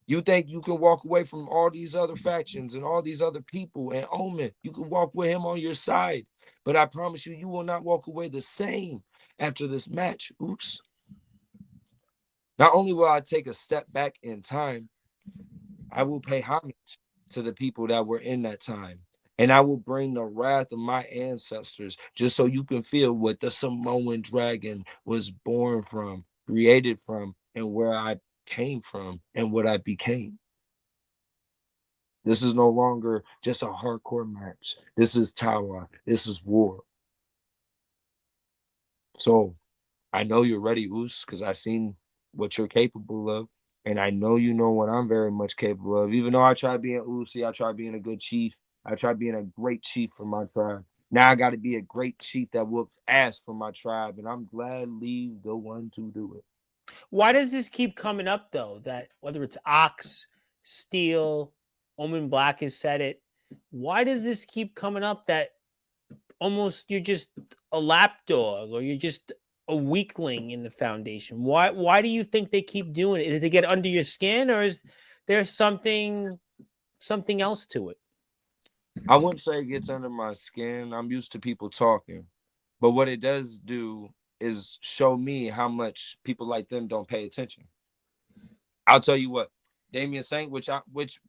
You think you can walk away from all these other factions and all these other people and Omen. You can walk with him on your side. But I promise you, you will not walk away the same after this match, Goose. Not only will I take a step back in time, I will pay homage to the people that were in that time. And I will bring the wrath of my ancestors just so you can feel what the Samoan dragon was born from, created from, and where I came from and what I became. This is no longer just a hardcore match. This is Tawa. This is war. So I know you're ready, Oos, because I've seen what you're capable of. And I know you know what I'm very much capable of. Even though I try being Uzi, I try being a good chief. I try being a great chief for my tribe. Now I got to be a great chief that whoops ass for my tribe, and I'm gladly the one to do it. Why does this keep coming up though? That whether it's Ox, Steel, Omen Black has said it. Why does this keep coming up that almost you're just a lapdog or you're just a weakling in the foundation? Why do you think they keep doing it? Is it to get under your skin, or is there something else to it? I wouldn't say it gets under my skin. I'm used to people talking. But what it does do is show me how much people like them don't pay attention. I'll tell you what, Damian Saint, which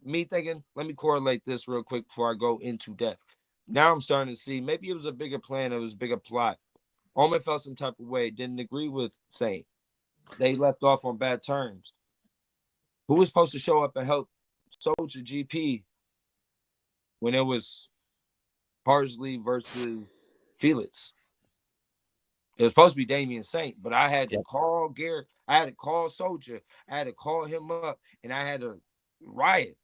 me thinking, let me correlate this real quick before I go into depth. Now I'm starting to see maybe it was a bigger plan, it was a bigger plot. Omen felt some type of way, didn't agree with Saint. They left off on bad terms. Who was supposed to show up and help Soldier GP when it was Parsley versus Felix? It was supposed to be Damian Saint, but I had to call Garrett. I had to call Soldier. I had to call him up, and I had to riot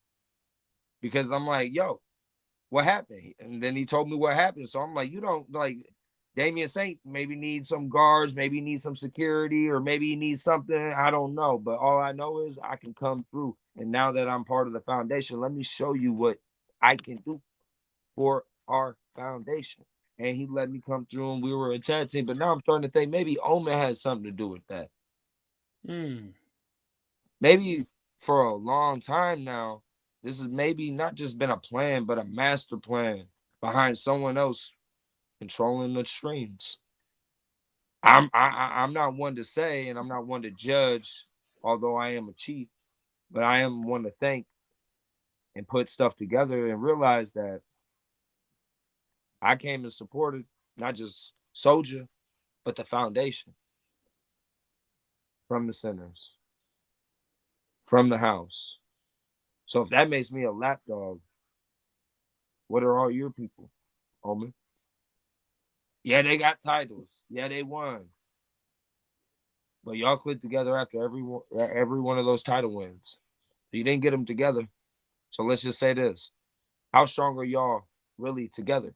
because I'm like, yo, what happened? And then he told me what happened. So I'm like, you don't like Damian Saint maybe needs some guards, maybe needs some security, or maybe he needs something. I don't know. But all I know is I can come through. And now that I'm part of the foundation, let me show you what I can do for our foundation. And he let me come through and we were a tag team. But now I'm starting to think maybe Omen has something to do with that. Maybe for a long time now, this has maybe not just been a plan, but a master plan behind someone else controlling the streams. I'm not one to say, and I'm not one to judge, although I am a chief, but I am one to think and put stuff together and realize that I came and supported not just Soldier, but the foundation from the centers, from the house. So if that makes me a lapdog, what are all your people, Omen? Yeah, they got titles. Yeah, they won. But y'all quit together after every one of those title wins. You didn't get them together. So let's just say this. How strong are y'all really together?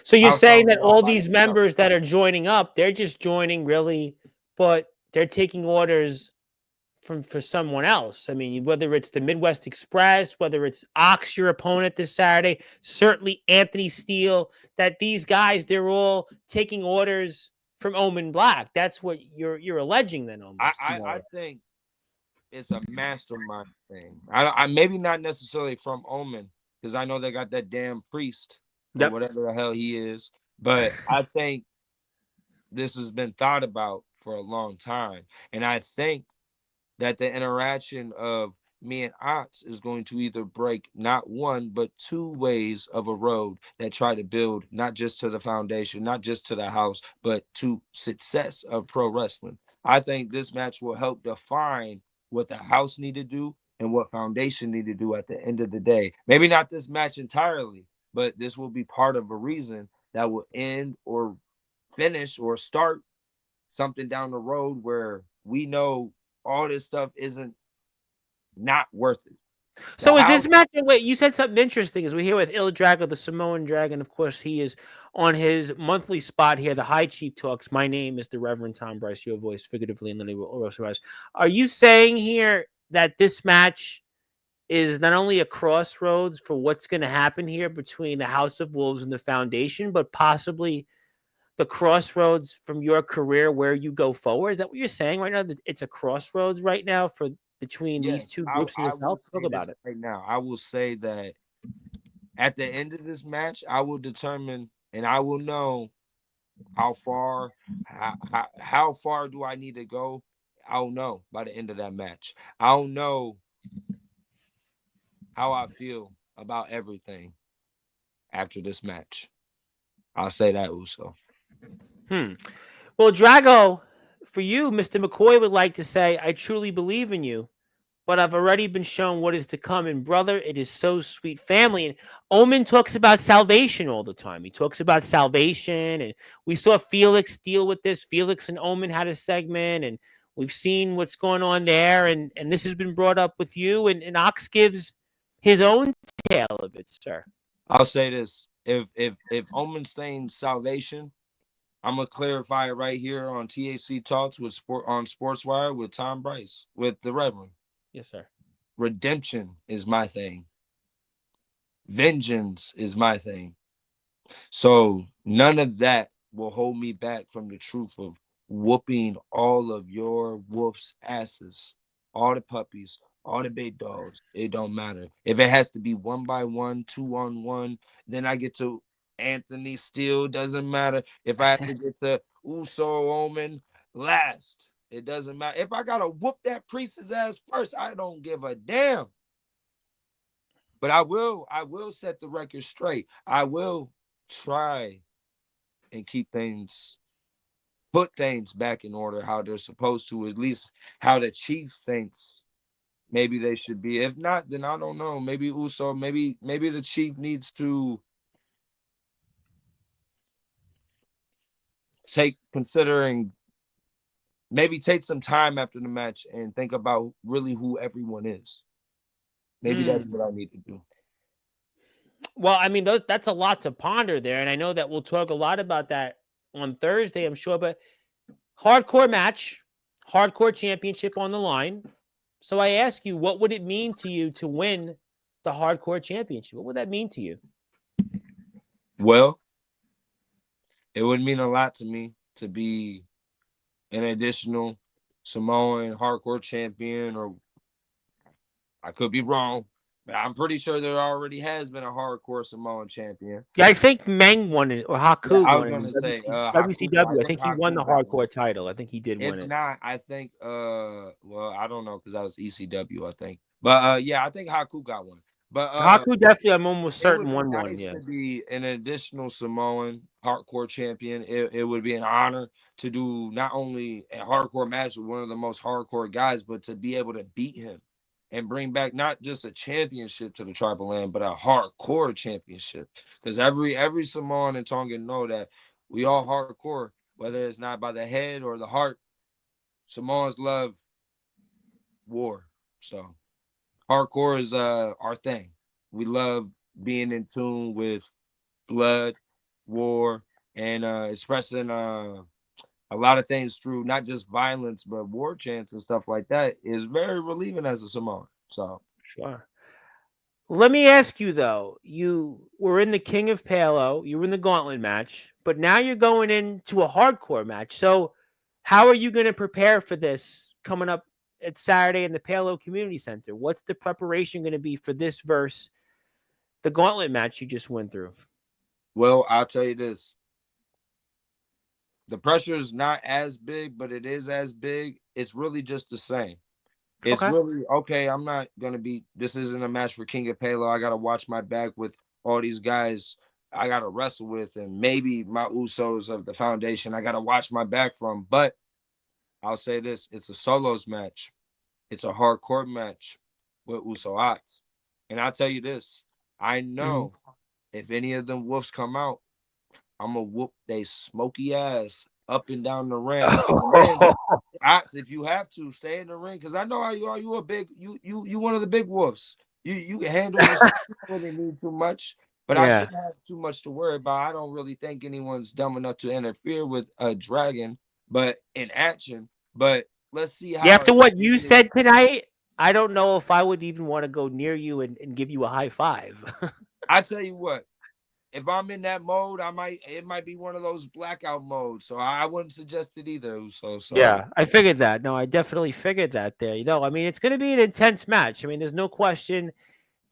So you're saying that all these members that are joining up, they're just joining really, but they're taking orders for someone else. I mean, whether it's the Midwest Express, whether it's Ox, your opponent this Saturday, certainly Anthony Steele, that these guys, they're all taking orders from Omen Black. That's what you're alleging then almost. I think it's a mastermind thing. I maybe not necessarily from Omen, because I know they got that damn priest or whatever the hell he is. But I think this has been thought about for a long time. And I think that the interaction of me and Ox is going to either break not one, but two ways of a road that try to build not just to the foundation, not just to the house, but to success of pro wrestling. I think this match will help define what the house need to do and what foundation need to do at the end of the day. Maybe not this match entirely, but this will be part of a reason that will end or finish or start something down the road where we know all this stuff isn't not worth it. So is this match? Wait, you said something interesting. As we hear with Il Drago, the Samoan Dragon, of course, he is on his monthly spot here. The High Chief Talks. My name is the Reverend Tom Bryce, your voice, figuratively and literally. Are you saying here that this match is not only a crossroads for what's going to happen here between the House of Wolves and the Foundation, but possibly the crossroads from your career where you go forward? Is that what you're saying right now? That it's a crossroads right now for between these two groups in yourself? Talk about it right now. I will say that at the end of this match, I will determine and I will know how far do I need to go. I'll know by the end of that match. I'll know how I feel about everything after this match. I'll say that, Uso. Well, Drago, for you, Mr. McCoy would like to say, I truly believe in you, but I've already been shown what is to come. And brother, it is so sweet. Family. And Omen talks about salvation all the time. He talks about salvation. And we saw Felix deal with this. Felix and Omen had a segment. And We've seen what's going on there, and this has been brought up with you, and Ox gives his own tale of it, sir. I'll say this: if Omen Stain's salvation, I'm gonna clarify it right here on THC Talks with Sportswire with Tom Bryce with the Reverend. Yes, sir. Redemption is my thing. Vengeance is my thing. So none of that will hold me back from the truth of whooping all of your wolf's asses, all the puppies, all the big dogs. It don't matter. If it has to be 1-by-1, 2-on-1, then I get to Anthony Steele. Doesn't matter. If I have to get to Uso Omen last, it doesn't matter. If I gotta whoop that priest's ass first, I don't give a damn. But I will set the record straight. I will try and put things back in order how they're supposed to, at least how the chief thinks maybe they should be. If not, then I don't know. Maybe Uso, maybe the chief needs to take some time after the match and think about really who everyone is. Maybe that's what I need to do. Well, I mean, that's a lot to ponder there, and I know that we'll talk a lot about that on Thursday, I'm sure. But hardcore match, hardcore championship on the line. So I ask you, what would it mean to you to win the hardcore championship? What would that mean to you? Well, it would mean a lot to me to be an additional Samoan hardcore champion, or I could be wrong. I'm pretty sure there already has been a hardcore Samoan champion. Yeah, I think Meng won it, or Haku I won was it. going to say WCW. I think he won the hardcore title. I think he did win it. If not, I think, well, I don't know, because that was ECW, I think. But yeah, I think Haku got one. But Haku definitely, I'm almost certain won one. Nice Yeah, to be an additional Samoan hardcore champion. It would be an honor to do not only a hardcore match with one of the most hardcore guys, but to be able to beat him and bring back not just a championship to the tribal land, but a hardcore championship. Because every Samoan and Tongan know that we all hardcore, whether it's not by the head or the heart. Samoans love war, so hardcore is our thing. We love being in tune with blood, war, and expressing a lot of things through not just violence, but war chants and stuff like that is very relieving as a Samoan. So sure. Let me ask you though, you were in the King of Palo, you were in the Gauntlet match, but now you're going into a hardcore match. So how are you going to prepare for this coming up at Saturday in the Palo Community Center? What's the preparation going to be for this versus the Gauntlet match you just went through? Well, I'll tell you this. The pressure is not as big, but it is as big. It's really just the same. It's really, okay, I'm not going to be, this isn't a match for King of Palo. I got to watch my back with all these guys I got to wrestle with, and maybe my Usos of the foundation I got to watch my back from. But I'll say this, it's a solos match. It's a hardcore match with Uso Ox. And I'll tell you this, I know if any of them wolves come out, I'm going to whoop they smoky ass up and down the ramp. Ox, if you have to, stay in the ring, because I know how you are. You a big, you one of the big wolves. You can handle yourself. You don't really need too much. But I shouldn't have too much to worry about. I don't really think anyone's dumb enough to interfere with a dragon, but in action. But let's see how. After what you said tonight, I don't know if I would even want to go near you and give you a high five. I tell you what, if I'm in that mode, it might be one of those blackout modes. So I wouldn't suggest it either. So yeah, I figured that. No, I definitely figured that there. I mean, it's going to be an intense match. I mean, there's no question.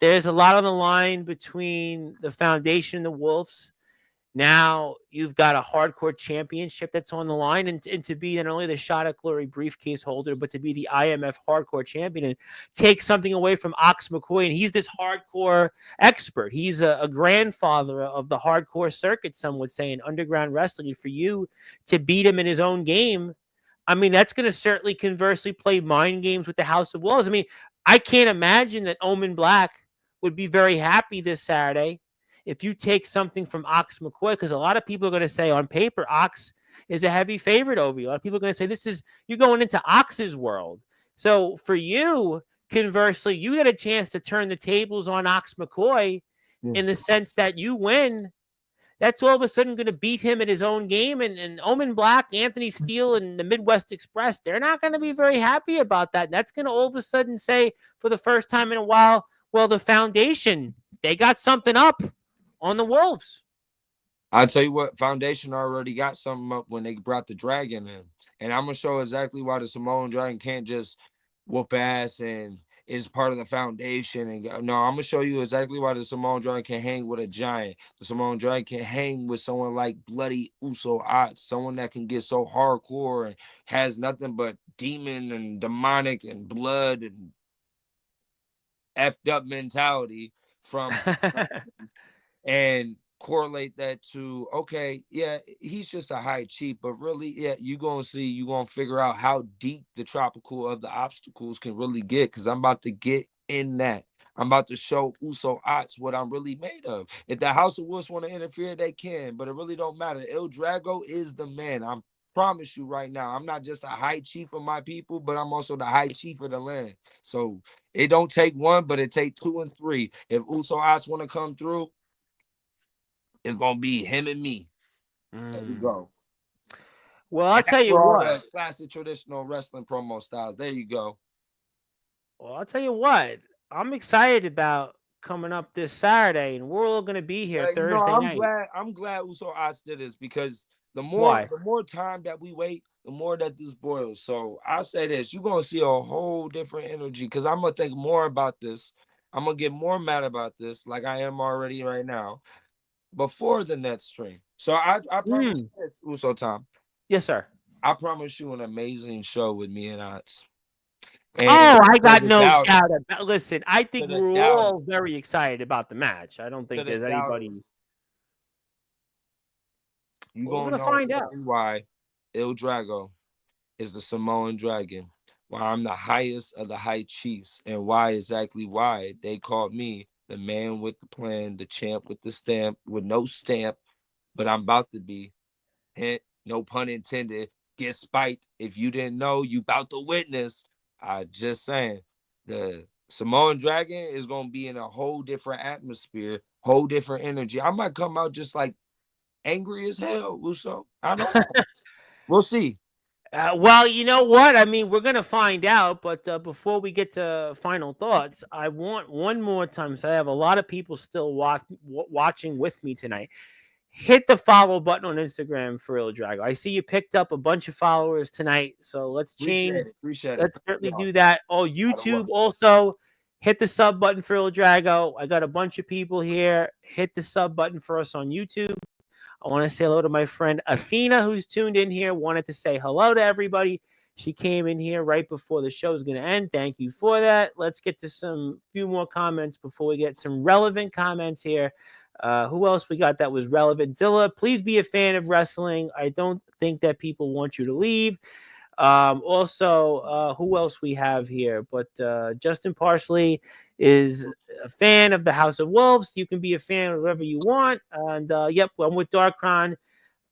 There's a lot on the line between the Foundation and the Wolves. Now you've got a hardcore championship that's on the line, and to be not only the Shot at Glory briefcase holder, but to be the IMF hardcore champion and take something away from Ox McCoy. And he's this hardcore expert. He's a grandfather of the hardcore circuit, some would say, in underground wrestling. And for you to beat him in his own game, I mean, that's going to certainly conversely play mind games with the House of Wolves. I mean, I can't imagine that Omen Black would be very happy this Saturday if you take something from Ox McCoy, because a lot of people are going to say on paper, Ox is a heavy favorite over you. A lot of people are going to say you're going into Ox's world. So for you, conversely, you get a chance to turn the tables on Ox McCoy in the sense that you win. That's all of a sudden going to beat him in his own game. And Omen Black, Anthony Steele, and the Midwest Express, they're not going to be very happy about that. And that's going to all of a sudden say, for the first time in a while, well, the Foundation, they got something up on the Wolves. I'll tell you what, Foundation already got something up when they brought the Dragon in. And I'm going to show exactly why the Samoan Dragon can't just whoop ass and is part of the Foundation. And no, I'm going to show you exactly why the Samoan Dragon can hang with a giant. The Samoan Dragon can hang with someone like Bloody Uso Otts, someone that can get so hardcore and has nothing but demon and demonic and blood and effed up mentality from and correlate that to, okay, yeah, he's just a high chief, but really, yeah, you're gonna figure out how deep the tropical of the obstacles can really get, because I'm about to get in that. I'm about to show Uso Otts what I'm really made of. If the House of Wolves want to interfere, they can, but it really don't matter. El Drago is the man. I promise you right now, I'm not just a high chief of my people, but I'm also the high chief of the land. So it don't take one, but it take 2 and 3. If Uso Otts want to come through, it's gonna be him and me. There you go. Well, I'll tell you what. Classic traditional wrestling promo styles. There you go. Well, I'll tell you what. I'm excited about coming up this Saturday, and we're all going to be here Thursday night. I'm glad Uso Otts did this, because the more time that we wait, the more that this boils. So I'll say this: you're gonna see a whole different energy, because I'm gonna think more about this. I'm gonna get more mad about this, like I am already right now, before the next stream. So I promise you, Uso Tom. Yes, sir. I promise you an amazing show with me and Otts. I got no doubt about. Listen, I think we're all very excited about the match. I don't think there's anybody. You're gonna find out why El Drago is the Samoan Dragon, why I'm the highest of the high chiefs, and why they called me the man with the plan, the champ with the stamp, with no stamp, but I'm about to be. Hint, no pun intended. Get spiked. If you didn't know, you about to witness. I just saying, the Samoan Dragon is gonna be in a whole different atmosphere, whole different energy. I might come out just like angry as hell, Uso. I don't know. We'll see. Well, you know what? I mean, we're going to find out. But before we get to final thoughts, I want one more time. So I have a lot of people still watching with me tonight. Hit the follow button on Instagram for El Drago. I see you picked up a bunch of followers tonight. So let's change. Appreciate it. Let's certainly do that. Oh, YouTube also. Hit the sub button for El Drago. I got a bunch of people here. Hit the sub button for us on YouTube. I want to say hello to my friend Athena, who's tuned in here. Wanted to say hello to everybody. She came in here right before the show is going to end. Thank you for that. Let's get to some few more comments before we get some relevant comments here. Who else we got that was relevant? Zilla, please be a fan of wrestling. I don't think that people want you to leave. Also, who else we have here? But Justin Parsley is a fan of the House of Wolves. You can be a fan of whatever you want. And yep, I'm with Darkron.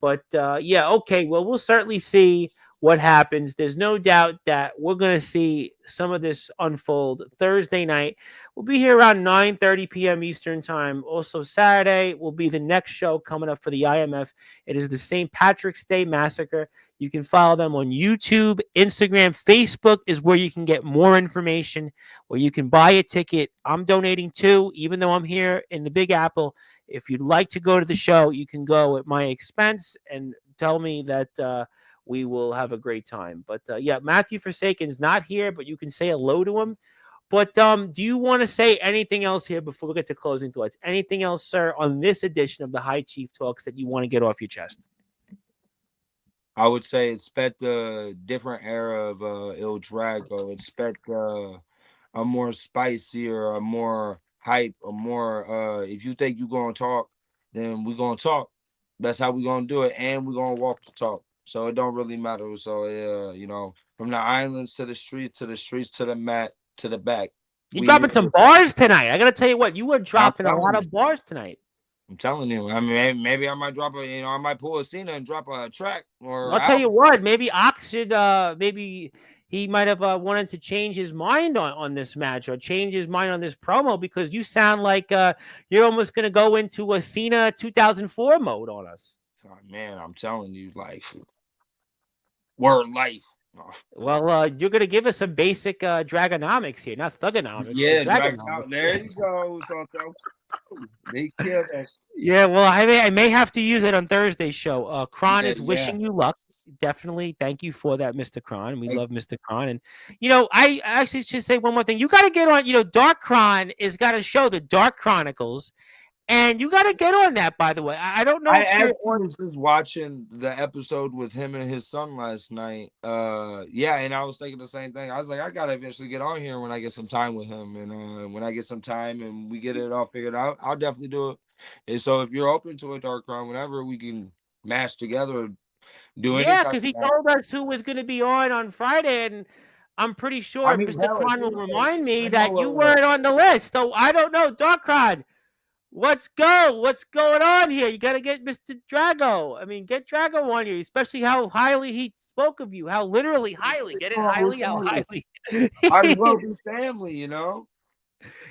But yeah, okay. Well, we'll certainly see what happens. There's no doubt that we're going to see some of this unfold Thursday night. We'll be here around 9:30 p.m. Eastern time. Also, Saturday will be the next show coming up for the IMF. It is the St. Patrick's Day Massacre. You can follow them on YouTube, Instagram, Facebook is where you can get more information, where you can buy a ticket. I'm donating too, even though I'm here in the Big Apple. If you'd like to go to the show, you can go at my expense and tell me that we will have a great time. But yeah, Matthew Forsaken's not here, but you can say hello to him. But do you want to say anything else here before we get to closing thoughts? Anything else, sir, on this edition of the High Chief Talks that you want to get off your chest? I would say expect a different era of El Drago. Expect a more spicier, a more hype, a more if you think you're gonna talk, then we're gonna talk. That's how we're gonna do it, and we're gonna walk the talk. So it don't really matter. So you know, from the islands to the streets, to the mat, to the back. You're dropping some bars tonight. I gotta tell you what, you were dropping a lot of bars tonight. I'm telling you. I mean, maybe I might drop I might pull a Cena and drop a track or I'll tell you album. what, maybe Ox should maybe he might have wanted to change his mind on this match or change his mind on this promo because you sound like you're almost going to go into a Cena 2004 mode on us. Oh, man, I'm telling you, like, word life. Oh, Well, you're going to give us some basic Dragonomics here, not Thugonomics, but yeah, Dragon Dragonomics. there you go, Santo. They killed that. Yeah, well, I may have to use it on Thursday's show. Kron Yeah, is yeah. wishing you luck. Definitely, thank you for that, Mr. Kron. We Hey, love Mr. Kron, and I actually should say one more thing. You got to get on. Dark Kron is got to show the Dark Chronicles, and you got to get on that. By the way, I don't know I if you're actually on. was just watching the episode with him and his son last night. Yeah, and I was thinking the same thing. I was like, I gotta eventually get on here when I get some time with him, and when I get some time and we get it all figured out, I'll definitely do it. And so, if you're open to a Dark Crown, whenever we can mash together, do any Yeah, type because of he match. told us who was going to be on Friday, and I'm pretty I sure mean, Mr. hell, Kron will Tuesday. remind me I that you know. weren't on the list. So I don't know, Dark Kron. What's going on here? You got to get Mr. Drago. I mean, get Drago on here, especially how highly he spoke of you. How literally highly. Get it Oh, we're highly? How family. highly? Might as well be family.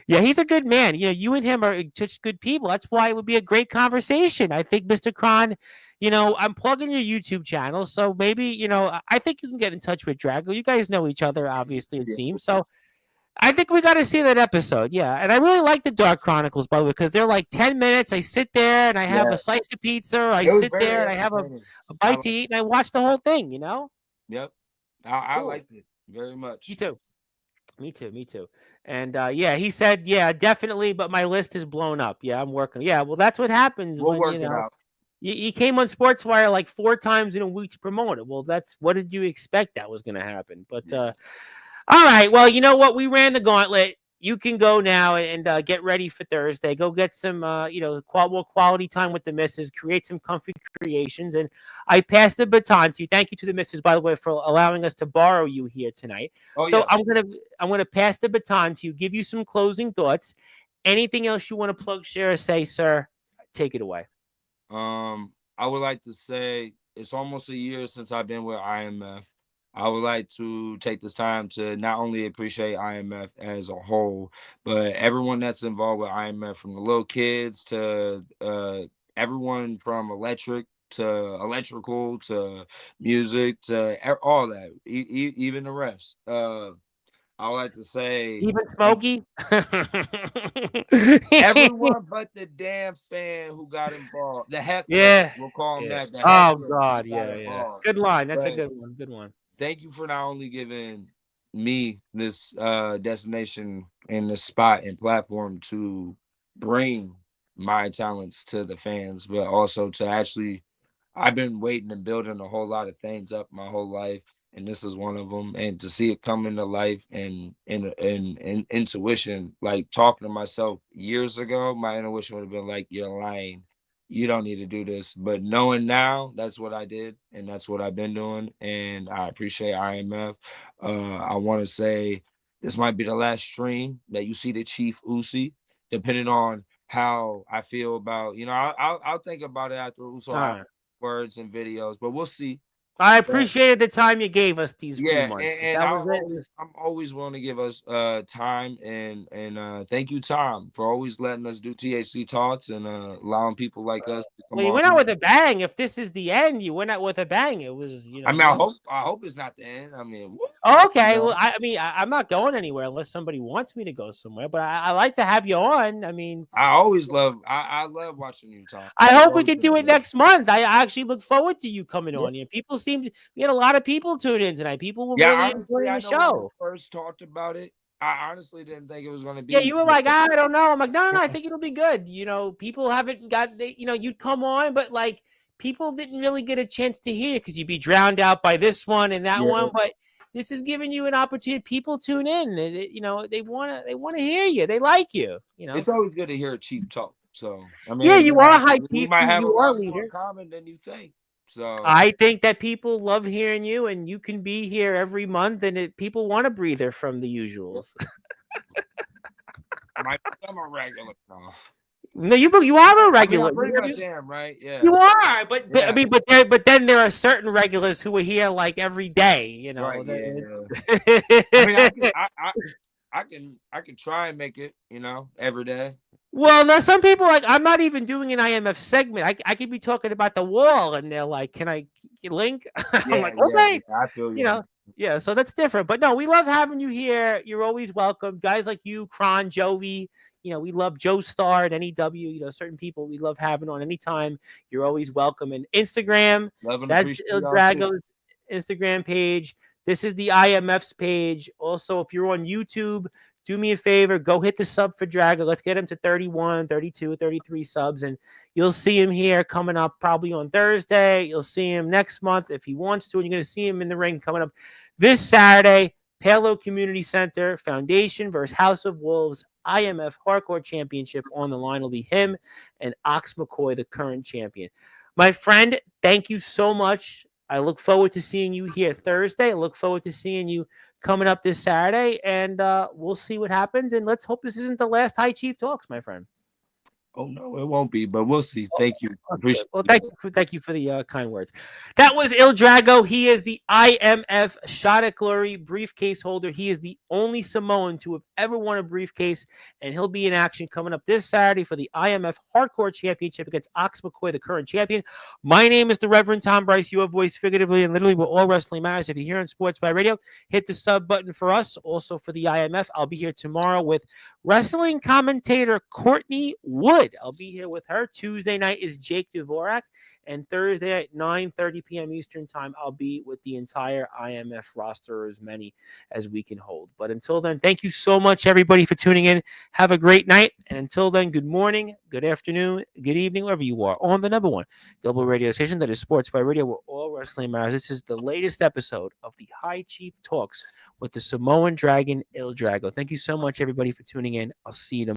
Yeah, he's a good man. You and him are such good people. That's why it would be a great conversation. I think, Mr. Kron, I'm plugging your YouTube channel. So maybe, I think you can get in touch with Drago. You guys know each other, obviously, it Yeah. seems. So I think we got to see that episode. Yeah. And I really like the Dark Chronicles, by the way, because they're like 10 minutes. I sit there and I have Yeah. a slice of pizza. Or I It was sit there very and I have entertaining. a I bite like to eat and I watch the whole thing. Yep. I Cool. liked it very Me much. too. Me too. Me too. And yeah, he said, yeah, definitely. But my list is blown up. Yeah, I'm working. Yeah. Well, that's what happens We'll when, work it out. you came on Sportswire like 4 times in a week to promote it. Well, that's what did you expect that was going to happen? But, all right. Well, you know what? We ran the gauntlet. You can go now and get ready for Thursday. Go get some, more quality time with the missus. Create some comfy creations. And I pass the baton to you. Thank you to the missus, by the way, for allowing us to borrow you here tonight. Oh So yeah. I'm gonna pass the baton to you. Give you some closing thoughts. Anything else you want to plug, share, or say, sir? Take it away. I would like to say it's almost a year since I've been with IMF. I would like to take this time to not only appreciate IMF as a whole, but everyone that's involved with IMF, from the little kids to everyone from electric to electrical to music to all that, even the refs. I would like to say Even thank Smokey. everyone but the damn fan who got involved. The heckler. Yeah. We'll call him Yeah. that. The Oh heckler God. who got Yeah. Yeah. involved. Good line. That's a But good one. Good one. thank you for not only giving me this destination and this spot and platform to bring my talents to the fans, but also to actually I've been waiting and building a whole lot of things up my whole life, and this is one of them. And to see it come into life and intuition, like talking to myself years ago, my intuition would have been like, "You're lying. You don't need to do this." But knowing now, that's what I did, and that's what I've been doing, and I appreciate IMF. I want to say this might be the last stream that you see the Chief Uzi, depending on how I feel about. I'll think about it after All Uso right. words and videos, but we'll see. I But appreciated the time you gave us these few yeah, months. and That was it. I'm always willing to give us time and thank you, Tom, for always letting us do THC talks and allowing people like us to come Well, you on went out here. with a bang. If this is the end, you went out with a bang. It was, I mean, good. I hope it's not the end. I mean, woo, Oh, you okay. know. Well, I mean, I'm not going anywhere unless somebody wants me to go somewhere. But I like to have you on. I mean, I love watching you, Tom. I It's hope we always can been do a it pleasure. next month. I actually look forward to you coming Yeah. on here. We had a lot of people tune in tonight. People were Yeah, really honestly, enjoying I the know when we show. first talked about it, I honestly didn't think it was going to Yeah, be. you were like, I don't know. I'm like, no. I think it'll be good. People haven't got, you'd come on, but like people didn't really get a chance to hear you because you'd be drowned out by this one and that Yeah, one. But this is giving you an opportunity. People tune in, and they want to hear you. They like you. it's always good to hear a chief talk. So, I Yeah, mean, you are high we chief. might have a You are lot more in leader. common than you think. So, I think that people love hearing you, and you can be here every month, and people want a breather from the yep, usuals. might become a regular. No. No, you are a regular. I pretty much am, right? Yeah. You are, but Yeah. I mean, but then there are certain regulars who are here like every day. You know. Right. Yeah. I mean, I can try and make it, every day. Well, now some people like I'm not even doing an IMF segment. I could be talking about the wall, and they're like, "Can I link?" I'm like, "Okay," I feel you. you know. Yeah, so that's different. But no, we love having you here. You're always welcome, guys like you, Kron, Jovi. We love Joe Star at NEW. Certain people we love having on anytime. You're always welcome. And Instagram, Love and that's appreciate Il y'all, Drago's Instagram page. This is the IMF's page. Also, if you're on YouTube, do me a favor, go hit the sub for Drago. Let's get him to 31, 32, 33 subs, and you'll see him here coming up probably on Thursday. You'll see him next month if he wants to, and you're going to see him in the ring coming up this Saturday. Palo Community Center, Foundation versus House of Wolves, IMF Hardcore Championship on the line. Will be him and Ox McCoy, the current champion. My friend, thank you so much. I look forward to seeing you here Thursday. I look forward to seeing you coming up this Saturday, and we'll see what happens. And let's hope this isn't the last High Chief Talks, my friend. Oh no, it won't be, but we'll see. Thank you. Appreciate well, thank you for the kind words. That was Il Drago. He is the IMF Shot at Glory briefcase holder. He is the only Samoan to have ever won a briefcase, and he'll be in action coming up this Saturday for the IMF Hardcore Championship against Ox McCoy, the current champion. My name is the Reverend Tom Bryce, your voice figuratively and literally where all wrestling matters. If you're here on Sportzwire Radio, hit the sub button for us. Also for the IMF, I'll be here tomorrow with wrestling commentator Courtney Wood. I'll be here with her. Tuesday night is Jake Dvorak, and Thursday at 9:30 p.m. Eastern Time, I'll be with the entire IMF roster, as many as we can hold. But until then, thank you so much, everybody, for tuning in. Have a great night, and until then, good morning, good afternoon, good evening, wherever you are, on the number one global radio station that is Sportzwire Radio, where all wrestling matters. This is the latest episode of the High Chief Talks with the Samoan Dragon, Il Drago. Thank you so much, everybody, for tuning in. I'll see you tomorrow.